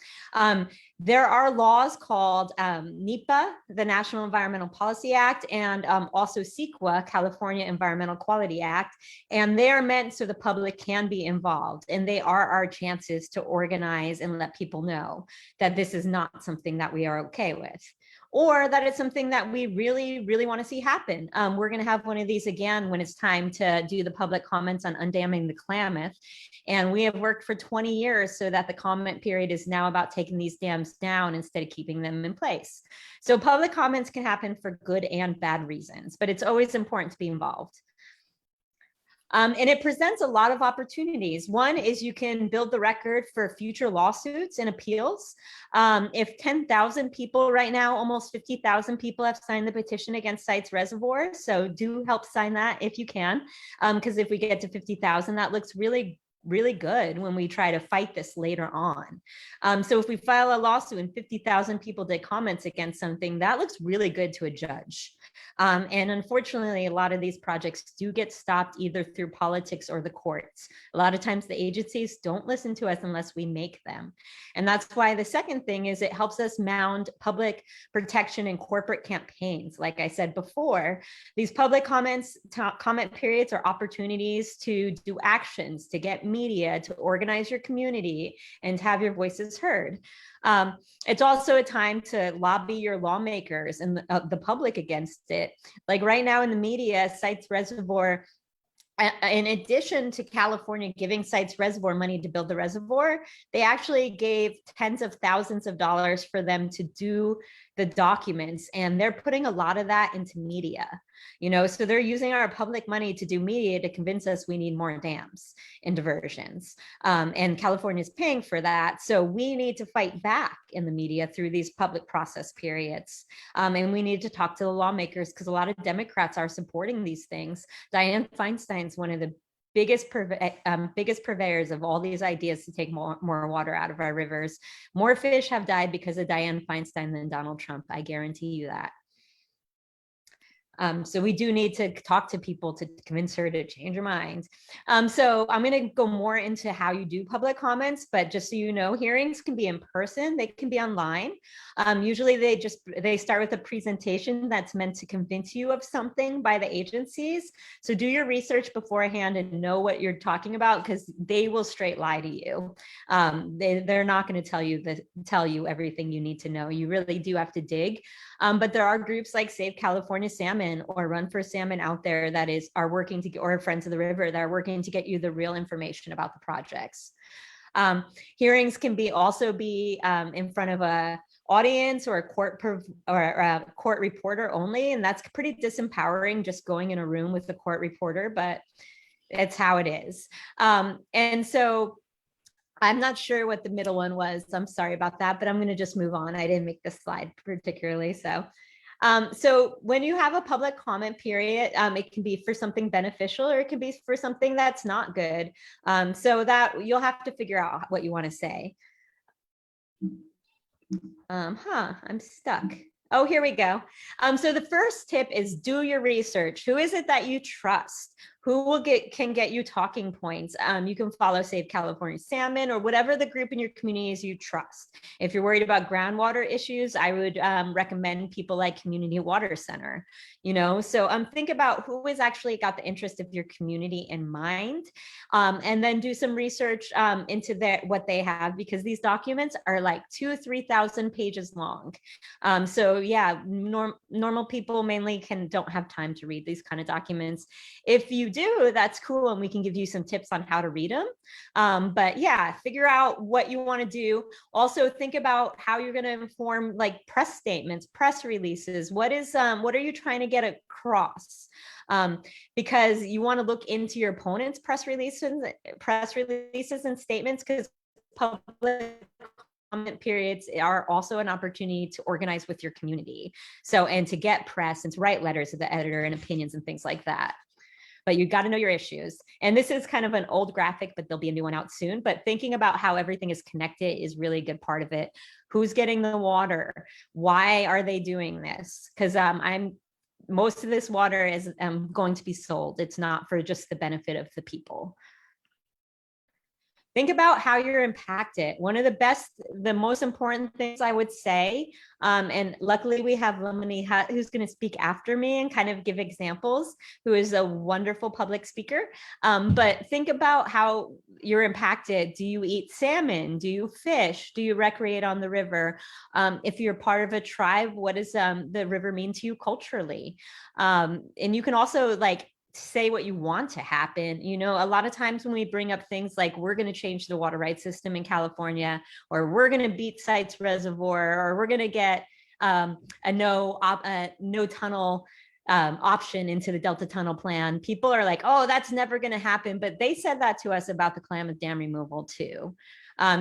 There are laws called NEPA, the National Environmental Policy Act, and also CEQA, California Environmental Quality Act, and they are meant so the public can be involved, and they are our chances to organize and let people know that this is not something that we are okay with, or that it's something that we really, really want to see happen. We're going to have one of these again when it's time to do the public comments on undamming the Klamath. And we have worked for 20 years so that the comment period is now about taking these dams down instead of keeping them in place. So public comments can happen for good and bad reasons, but it's always important to be involved. And it presents a lot of opportunities. One is you can build the record for future lawsuits and appeals. If 10,000 people right now, almost 50,000 people have signed the petition against Sites Reservoir. So do help sign that if you can, because if we get to 50,000, that looks really good when we try to fight this later on. So if we file a lawsuit and 50,000 people did comments against something, that looks really good to a judge. And unfortunately, a lot of these projects do get stopped either through politics or the courts. A lot of times the agencies don't listen to us unless we make them. And that's why the second thing is it helps us mount public protection and corporate campaigns. Like I said before, these public comment periods are opportunities to do actions, to get media, to organize your community and have your voices heard. It's also a time to lobby your lawmakers and the public against it. Like right now in the media, Sites Reservoir, in addition to California giving Sites Reservoir money to build the reservoir, they actually gave tens of thousands of dollars for them to do the documents, and they're putting a lot of that into media. You know, so they're using our public money to do media to convince us we need more dams and diversions. And California is paying for that. So we need to fight back in the media through these public process periods. And we need to talk to the lawmakers because a lot of Democrats are supporting these things. Dianne Feinstein's one of the biggest purveyors of all these ideas to take more water out of our rivers. More fish have died because of Dianne Feinstein than Donald Trump. I guarantee you that. So we do need to talk to people to convince her to change her mind. So I'm going to go more into how you do public comments, but just so you know, hearings can be in person, they can be online. Usually they start with a presentation that's meant to convince you of something by the agencies. So do your research beforehand and know what you're talking about, because they will straight lie to you. They're not going to tell you everything you need to know. You really do have to dig. But there are groups like Save California Salmon or Run for Salmon out there that are working to, or Friends of the River that are working to get you the real information about the projects. Hearings can also be in front of a audience or a court reporter only, and that's pretty disempowering, just going in a room with the court reporter, but it's how it is. And so I'm not sure what the middle one was. I'm sorry about that, but I'm going to just move on. I didn't make this slide particularly. So when you have a public comment period, it can be for something beneficial or it can be for something that's not good. So that you'll have to figure out what you want to say. I'm stuck. Oh, here we go. So the first tip is do your research. Who is it that you trust? can get you talking points. You can follow Save California Salmon or whatever the group in your community is you trust. If you're worried about groundwater issues, I would recommend people like Community Water Center, so think about who has actually got the interest of your community in mind, and then do some research into what they have, because these documents are like 2,000 to 3,000 pages long. So yeah, normal people mainly don't have time to read these kind of documents. If you do, that's cool, and we can give you some tips on how to read them. But yeah, figure out what you want to do. Also think about how you're going to inform like press statements, press releases. What are you trying to get across? Because you want to look into your opponent's press releases and statements, because public comment periods are also an opportunity to organize with your community. And to get press and to write letters to the editor and opinions and things like that. But you got to know your issues. And this is kind of an old graphic, but there'll be a new one out soon. But thinking about how everything is connected is really a good part of it. Who's getting the water? Why are they doing this? Because most of this water is going to be sold. It's not for just the benefit of the people. Think about how you're impacted. One of the most important things I would say, and luckily we have Lemony who's going to speak after me and kind of give examples, who is a wonderful public speaker. But think about how you're impacted. Do you eat salmon? Do you fish? Do you recreate on the river? If you're part of a tribe, what does the river mean to you culturally? And you can also say what you want to happen. A lot of times when we bring up things like we're going to change the water rights system in California, or we're going to beat Sites Reservoir, or we're going to get a no tunnel option into the Delta Tunnel plan, people are like, oh, that's never going to happen. But they said that to us about the Klamath Dam removal too.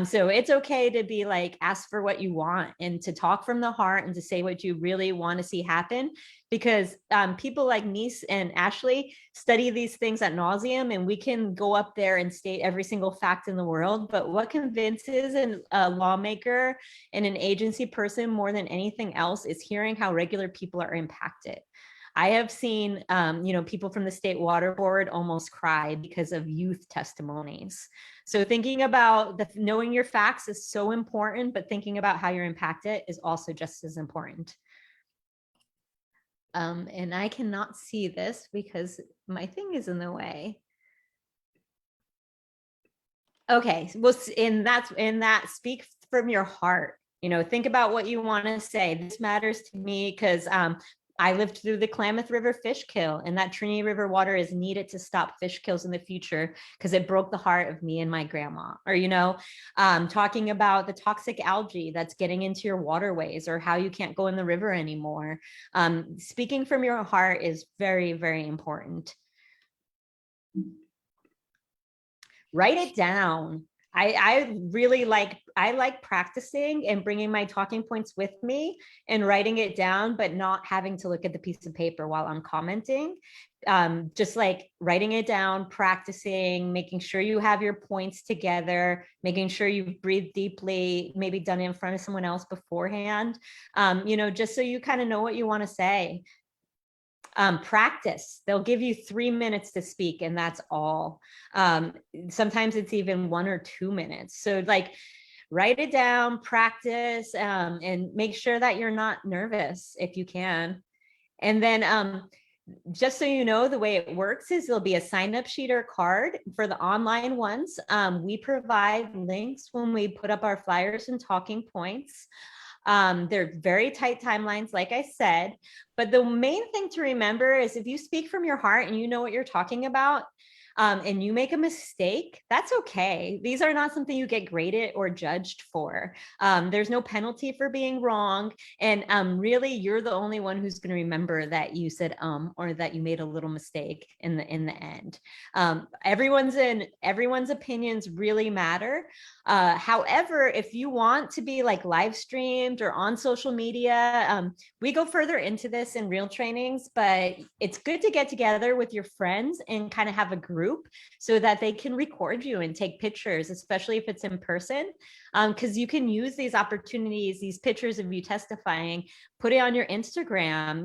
So it's okay to be ask for what you want and to talk from the heart and to say what you really want to see happen, because people like Nice and Ashley study these things ad nauseum, and we can go up there and state every single fact in the world. But what convinces a lawmaker and an agency person more than anything else is hearing how regular people are impacted. I have seen, people from the State Water Board almost cry because of youth testimonies. So thinking about knowing your facts is so important, but thinking about how you're impacted is also just as important. And I cannot see this because my thing is in the way. Okay, well, in that, speak from your heart. Think about what you want to say. This matters to me because I lived through the Klamath River fish kill, and that Trinity River water is needed to stop fish kills in the future because it broke the heart of me and my grandma. Or, talking about the toxic algae that's getting into your waterways, or how you can't go in the river anymore. Speaking from your heart is very, very important. Write it down. I really like practicing and bringing my talking points with me and writing it down, but not having to look at the piece of paper while I'm commenting. Just writing it down, practicing, making sure you have your points together, making sure you breathe deeply, maybe done it in front of someone else beforehand, just so you kind of know what you want to say. Practice. They'll give you 3 minutes to speak, and that's all. Sometimes it's even 1 or 2 minutes. So write it down, practice, and make sure that you're not nervous if you can. And then just so you know, the way it works is there'll be a sign-up sheet or card for the online ones. We provide links when we put up our flyers and talking points. They're very tight timelines, like I said, but the main thing to remember is if you speak from your heart and you know what you're talking about, and you make a mistake, that's okay. These are not something you get graded or judged for. There's no penalty for being wrong. And really, you're the only one who's going to remember that you said or that you made a little mistake in the end. Everyone's opinions really matter. However, if you want to be live streamed or on social media, we go further into this in real trainings, but it's good to get together with your friends and kind of have a group so that they can record you and take pictures, especially if it's in person. because you can use these opportunities, these pictures of you testifying, put it on your Instagram,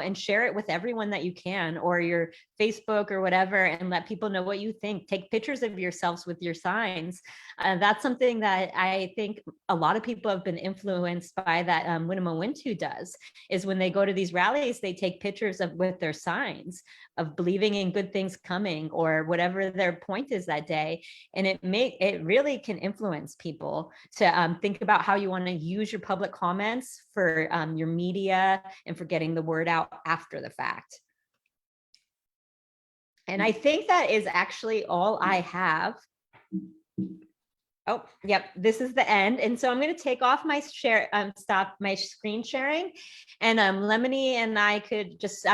and share it with everyone that you can, or your Facebook or whatever, and let people know what you think. Take pictures of yourselves with your signs. That's something that I think a lot of people have been influenced by, that Winema Wintu does, is when they go to these rallies, they take pictures with their signs of believing in good things coming, or whatever their point is that day. And it really can influence people to think about how you want to use your public comments for your media and for getting the word out after the fact. And I think that is actually all I have. Oh, yep, this is the end. And so I'm going to take off my stop my screen sharing, and Lemony and I could just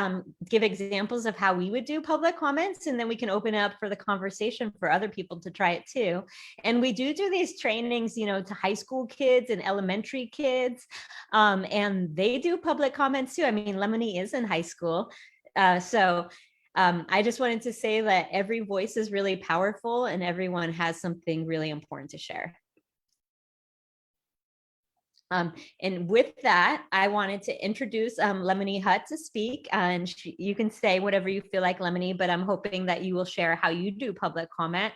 give examples of how we would do public comments, and then we can open it up for the conversation for other people to try it too. And we do these trainings, to high school kids and elementary kids, and they do public comments too. I mean, Lemony is in high school, I just wanted to say that every voice is really powerful, and everyone has something really important to share. And with that, I wanted to introduce Lemony Hutt to speak, and you can say whatever you feel like, Lemony, but I'm hoping that you will share how you do public comment.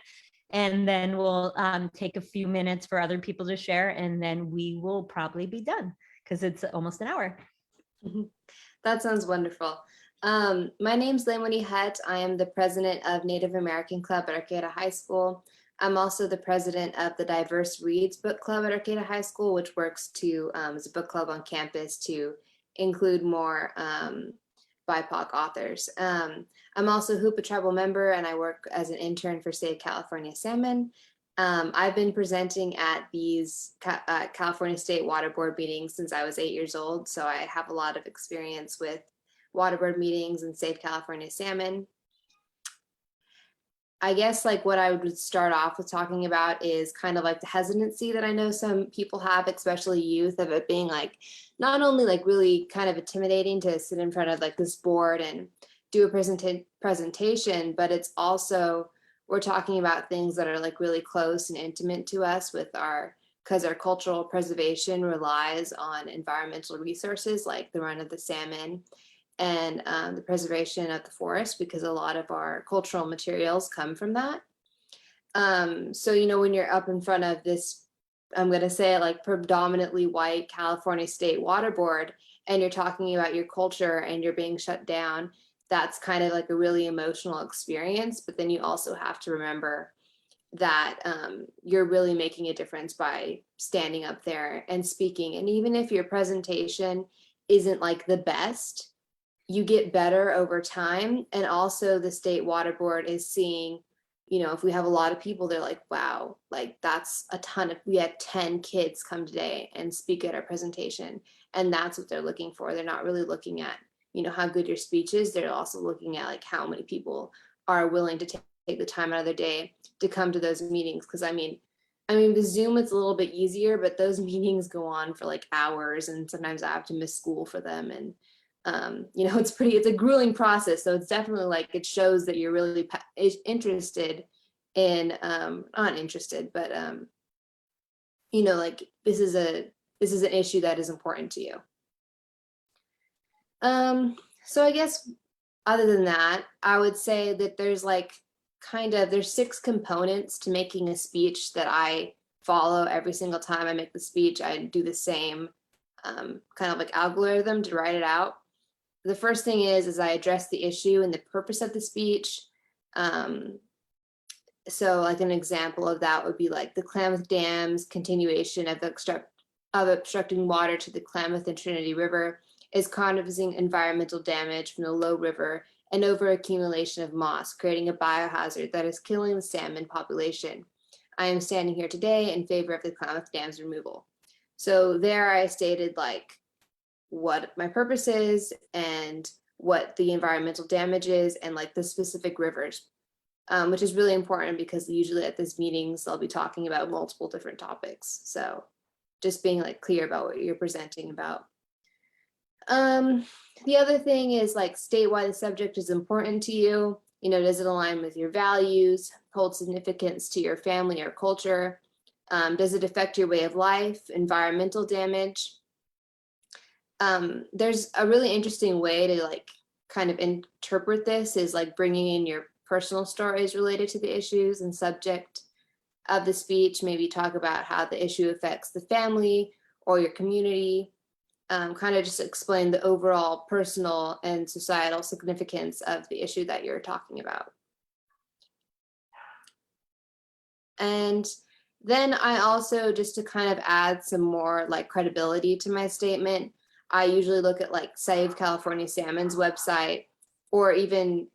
And then we'll take a few minutes for other people to share, and then we will probably be done because it's almost an hour. That sounds wonderful. My name's Lemony Hutt. I am the president of Native American Club at Arcata High School. I'm also the president of the Diverse Reads Book Club at Arcata High School, which works as a book club on campus to include more BIPOC authors. I'm also a Hoopa Tribal member, and I work as an intern for Save California Salmon. I've been presenting at these California State Water Board meetings since I was 8 years old, so I have a lot of experience with water board meetings and Save California Salmon. I guess what I would start off with talking about is kind of the hesitancy that I know some people have, especially youth, of it being not only really kind of intimidating to sit in front of this board and do a presentation, but it's also, we're talking about things that are really close and intimate to us because our cultural preservation relies on environmental resources like the run of the salmon and the preservation of the forest, because a lot of our cultural materials come from that. So, when you're up in front of this, I'm going to say it predominantly white California State Water Board, and you're talking about your culture and you're being shut down, that's kind of a really emotional experience. But then you also have to remember that you're really making a difference by standing up there and speaking. And even if your presentation isn't the best, you get better over time. And also the State Water Board is seeing, if we have a lot of people, they're wow, that's a ton we had 10 kids come today and speak at our presentation. And that's what they're looking for. They're not really looking at, how good your speech is. They're also looking at how many people are willing to take the time out of their day to come to those meetings. Because I mean, the Zoom, it's a little bit easier, but those meetings go on for hours, and sometimes I have to miss school for them. And it's a grueling process. So it's definitely it shows that you're really interested in, not interested, but this is an issue that is important to you. So I guess other than that, I would say that there's there's 6 components to making a speech that I follow every single time I make the speech. I do the same kind of algorithm to write it out. The first thing is I address the issue and the purpose of the speech. So an example of that would be the Klamath Dam's continuation of obstructing water to the Klamath and Trinity River is causing environmental damage from the low river and overaccumulation of moss, creating a biohazard that is killing the salmon population. I am standing here today in favor of the Klamath Dam's removal. So there I stated what my purpose is and what the environmental damage is and the specific rivers, which is really important because usually at these meetings, they'll be talking about multiple different topics. So just being clear about what you're presenting about. The other thing is state why the subject is important to you. Does it align with your values, hold significance to your family or culture? Does it affect your way of life? Environmental damage? There's a really interesting way to like kind of interpret this is like bringing in your personal stories related to the issues and subject of the speech. Maybe talk about how the issue affects the family or your community. Kind of just explain the overall personal and societal significance of the issue that you're talking about. And then I also, just to kind of add some more like credibility to my statement, I usually look at like Save California Salmon's website, or even,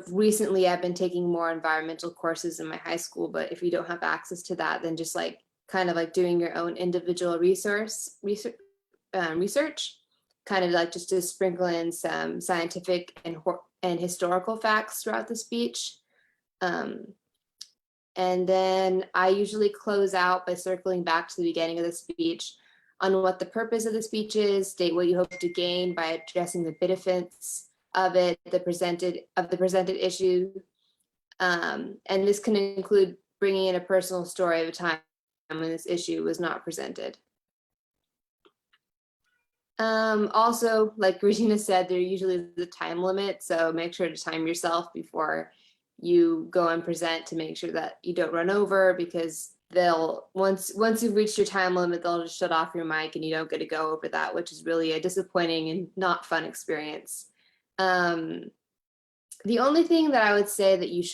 recently I've been taking more environmental courses in my high school, but if you don't have access to that, then just like kind of like doing your own individual research, kind of like just to sprinkle in some scientific and historical facts throughout the speech. And then I usually close out by circling back to the beginning of the speech on what the purpose of the speech is, state what you hope to gain by addressing the benefits of it, the presented issue. And this can include bringing in a personal story of a time when this issue was not presented. Also, like Regina said, there usually is a time limit, so make sure to time yourself before you go and present to make sure that you don't run over, because they'll once you've reached your time limit, they'll just shut off your mic and you don't get to go over that, which is really a disappointing and not fun experience. The only thing that I would say that you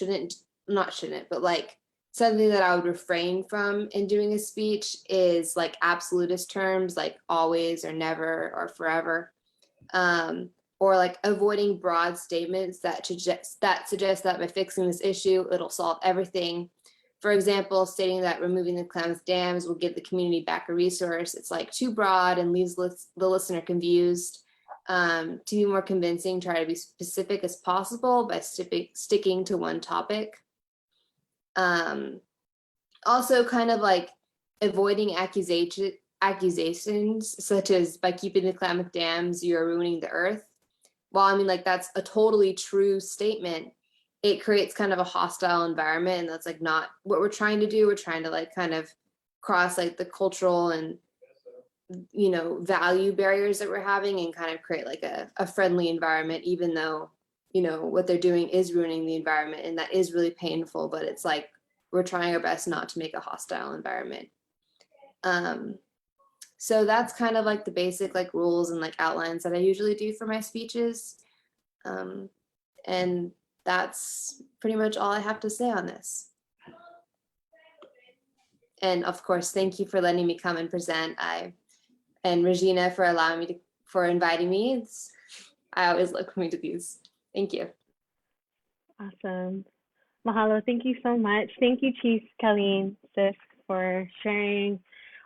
but like something that I would refrain from in doing a speech is like absolutist terms like always or never or forever. Or like avoiding broad statements that suggest that by fixing this issue, it'll solve everything. For example, stating that removing the Klamath dams will give the community back a resource. It's like too broad and leaves the listener confused. To be more convincing, try to be specific as possible by sticking to one topic. Also kind of like avoiding accusations such as by keeping the Klamath dams, you're ruining the earth. While I mean, like, that's a totally true statement, it creates kind of a hostile environment, and that's like not what we're trying to do. We're trying to like kind of cross like the cultural and value barriers that we're having and kind of create like a friendly environment, even though what they're doing is ruining the environment, and that is really painful, but it's like we're trying our best not to make a hostile environment. So that's kind of like the basic like rules and like outlines that I usually do for my speeches. And that's pretty much all I have to say on this. And of course, thank you for letting me come and present. And Regina for inviting me. I always look forward to these. Thank you. Awesome. Mahalo. Thank you so much. Thank you, Chief Colleen, sis, for sharing.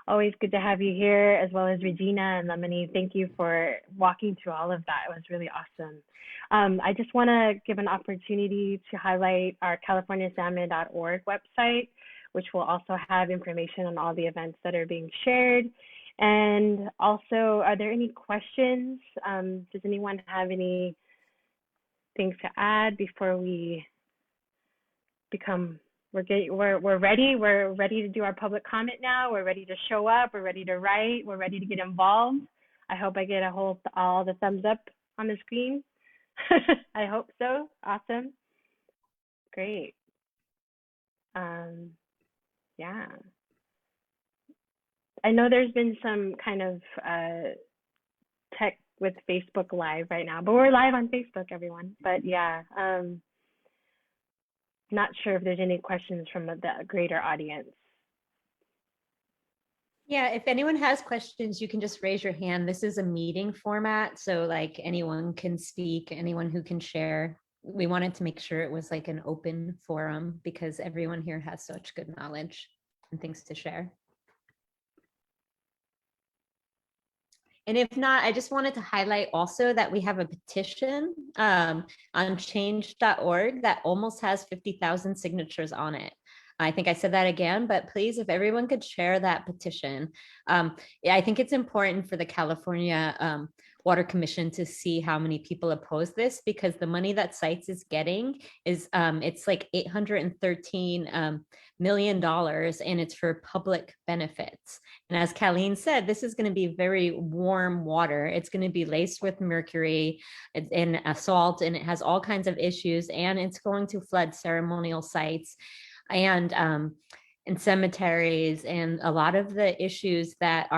Always good to have you here, as well as Regina and Lemony. Thank you for walking through all of that. It was really awesome. I just want to give an opportunity to highlight our californiasalmon.org website, which will also have information on all the events that are being shared. And also, are there any questions? Does anyone have any things to add before we we're ready. We're ready to do our public comment now. We're ready to show up. We're ready to write. We're ready to get involved. I hope I get all the thumbs up on the screen. I hope so. Awesome. Great. Yeah. I know there's been some kind of tech with Facebook Live right now, but we're live on Facebook, everyone. But yeah. Not sure if there's any questions from the greater audience. Yeah, if anyone has questions, you can just raise your hand. This is a meeting format, so like anyone can speak, anyone who can share. We wanted to make sure it was like an open forum because everyone here has such good knowledge and things to share. And if not, I just wanted to highlight also that we have a petition on change.org that almost has 50,000 signatures on it. I think I said that again, but please, if everyone could share that petition. I think it's important for the California Water Commission to see how many people oppose this, because the money that CITES is getting is it's like $813 million, and it's for public benefits. And as Colleen said, this is going to be very warm water. It's going to be laced with mercury and salt, and it has all kinds of issues, and it's going to flood ceremonial sites and cemeteries. And a lot of the issues that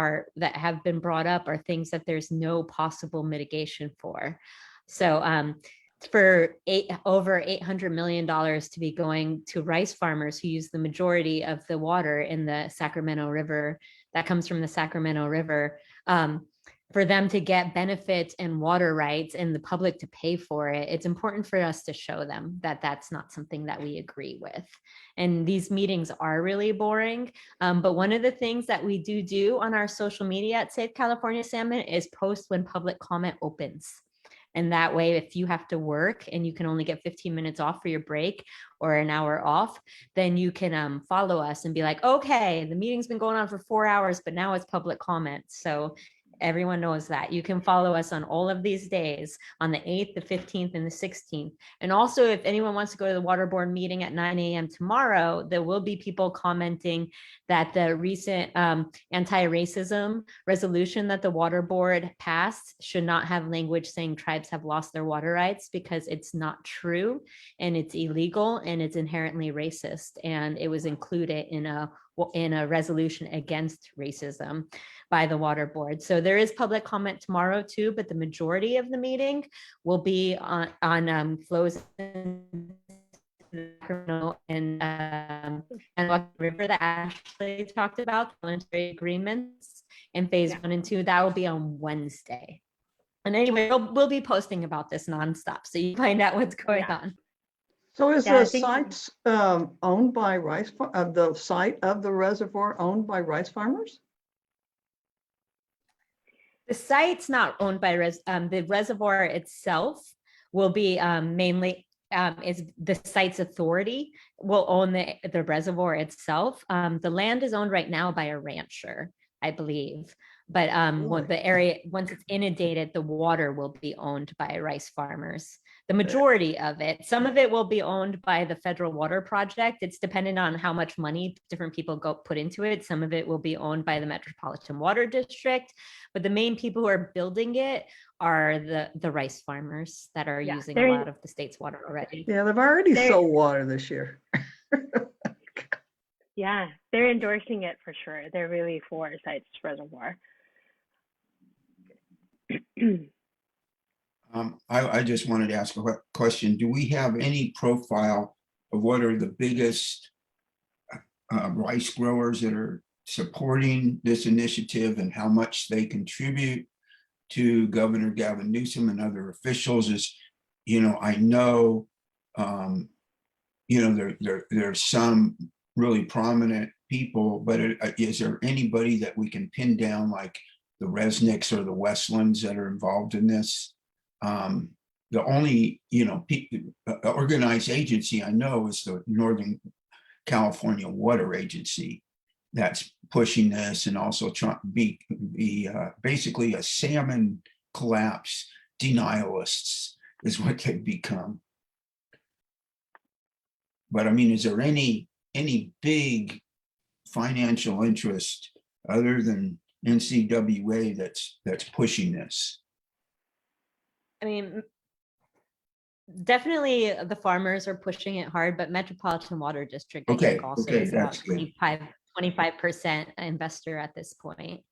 have been brought up are things that there's no possible mitigation for. So for over $800 million to be going to rice farmers who use the majority of the water in the Sacramento River that comes from the Sacramento River, for them to get benefits and water rights and the public to pay for it, it's important for us to show them that that's not something that we agree with. And these meetings are really boring. But one of the things that we do on our social media at Save California Salmon is post when public comment opens. And that way, if you have to work and you can only get 15 minutes off for your break or an hour off, then you can follow us and be like, okay, the meeting's been going on for 4 hours, but now it's public comment. So everyone knows that. You can follow us on all of these days, on the 8th, the 15th, and the 16th. And also, if anyone wants to go to the water board meeting at 9 a.m. tomorrow, there will be people commenting that the recent anti-racism resolution that the water board passed should not have language saying tribes have lost their water rights, because it's not true, and it's illegal, and it's inherently racist. And it was included in a resolution against racism by the water board. So there is public comment tomorrow too, but the majority of the meeting will be on flows in Sacramento and River that Ashley talked about, voluntary agreements in phase 1 and 2. That will be on Wednesday. And anyway, we'll be posting about this nonstop, so you find out what's going on. So is Yeah, the site owned by the site of the reservoir owned by rice farmers? The site's not owned by the reservoir itself will be mainly is the site's authority will own the reservoir itself. The land is owned right now by a rancher, I believe. But when the area, once it's inundated, the water will be owned by rice farmers. The majority of it, some of it will be owned by the Federal Water Project. It's dependent on how much money different people put into it. Some of it will be owned by the Metropolitan Water District, but the main people who are building it are the rice farmers that are using a lot of the state's water already. Yeah, they've already sold water this year. Yeah, they're endorsing it for sure. They're really for Sites Reservoir. I just wanted to ask a question. Do we have any profile of what are the biggest rice growers that are supporting this initiative and how much they contribute to Governor Gavin Newsom and other officials? I know, there's some really prominent people, but is there anybody that we can pin down, like the Resnicks or the Westlands, that are involved in this? The only, organized agency I know is the Northern California Water Agency that's pushing this, and also trying to be basically a salmon collapse denialists is what they've become. But I mean, is there any big financial interest other than NCWA that's pushing this? I mean, definitely the farmers are pushing it hard, but Metropolitan Water District, I think, also is about 25% investor at this point.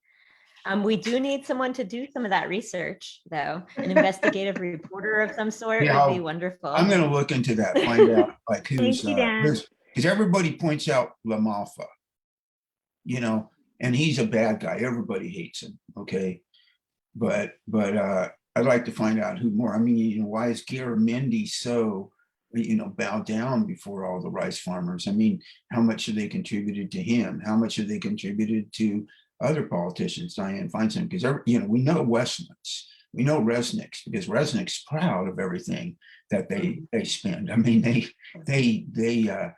We do need someone to do some of that research, though. An investigative reporter of some sort would be wonderful. I'm going to look into that, find out like who's, because everybody points out La Malfa, and he's a bad guy. Everybody hates him. Okay. But I'd like to find out who more. I mean, why is Garamendi so, bow down before all the rice farmers? I mean, how much have they contributed to him? How much have they contributed to other politicians, Dianne Feinstein? Because, we know Westlands, we know Resnicks, because Resnick's proud of everything that they spend. I mean, they're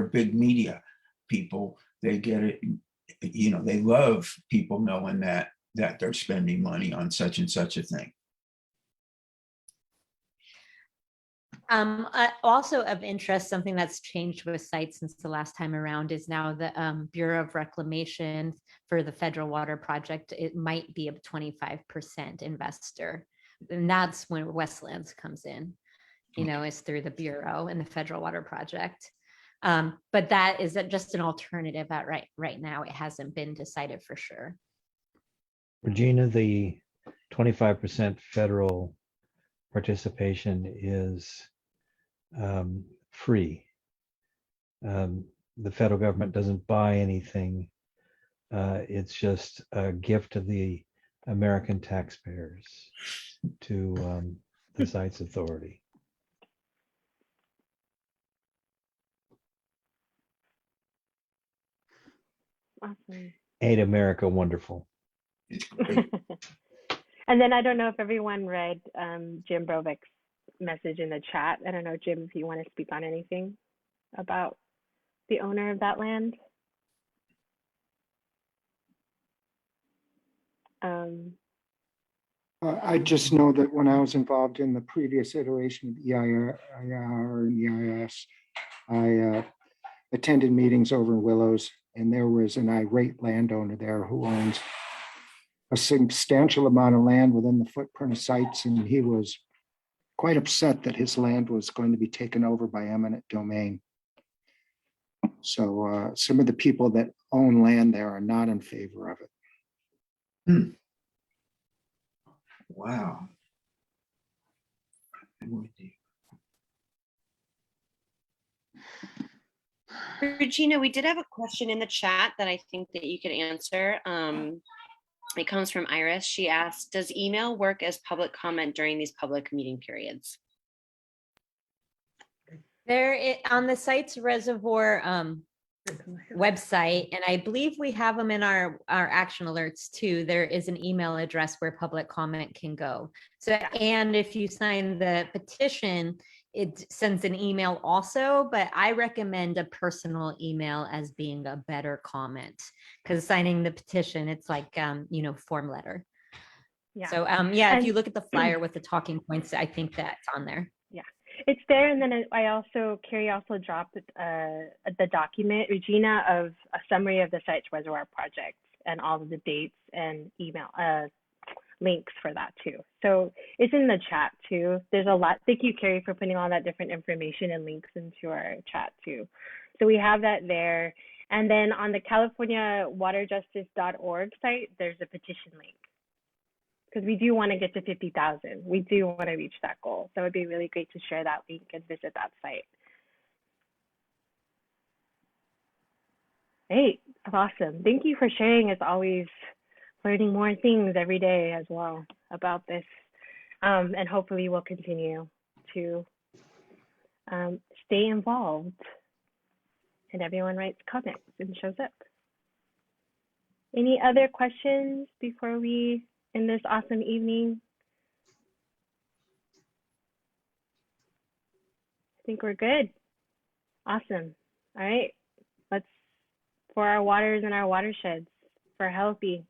big media people. They get it, they love people knowing that they're spending money on such and such a thing. Also of interest, something that's changed with sites since the last time around is now the Bureau of Reclamation for the federal water project. It might be a 25% investor. And that's when Westlands comes in, is through the Bureau and the federal water project. But that is just an alternative right now. It hasn't been decided for sure. Regina, the 25% federal participation is free. The federal government doesn't buy anything. It's just a gift of the American taxpayers to the site's authority. Awesome. Ain't America wonderful? It's great. And then I don't know if everyone read Jim Brovik's message in the chat. I don't know, Jim, if you want to speak on anything about the owner of that land. I just know that when I was involved in the previous iteration of EIR and EIS, I attended meetings over in Willows, and there was an irate landowner there who owns a substantial amount of land within the footprint of sites, and he was quite upset that his land was going to be taken over by eminent domain. So some of the people that own land there are not in favor of it. Wow. No idea. Regina, we did have a question in the chat that I think that you could answer. It comes from Iris. She asked, does email work as public comment during these public meeting periods? On the site's reservoir website, and I believe we have them in our action alerts too. There is an email address where public comment can go. So, and if you sign the petition, it sends an email also, but I recommend a personal email as being a better comment, because signing the petition, it's like, form letter. Yeah. So, if you look at the flyer with the talking points, I think that's on there. Yeah, it's there. And then Carrie also dropped the document, Regina, of a summary of the site's reservoir project and all of the dates and email links for that too. So it's in the chat too. There's a lot. Thank you, Carrie, for putting all that different information and links into our chat too. So we have that there. And then on the CaliforniaWaterJustice.org site, there's a petition link, because we do want to get to 50,000. We do want to reach that goal. So it'd be really great to share that link and visit that site. Great, awesome. Thank you for sharing, as always, learning more things every day as well about this. And hopefully we'll continue to stay involved and everyone writes comments and shows up. Any other questions before we end this awesome evening? I think we're good. Awesome. All right. Let's, for our waters and our watersheds, for healthy,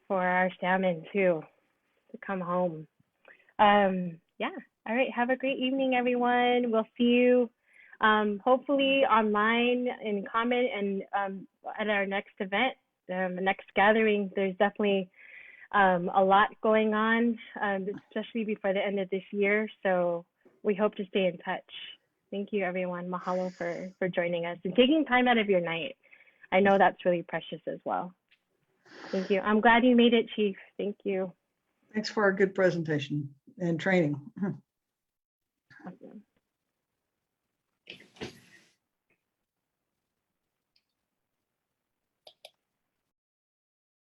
for our salmon too, to come home. Yeah. All right. Have a great evening, everyone. We'll see you hopefully online in comment and at our next event, the next gathering. There's definitely a lot going on, especially before the end of this year. So we hope to stay in touch. Thank you, everyone. Mahalo for joining us and taking time out of your night. I know that's really precious as well. Thank you. I'm glad you made it, Chief. Thank you. Thanks for a good presentation and training. Awesome.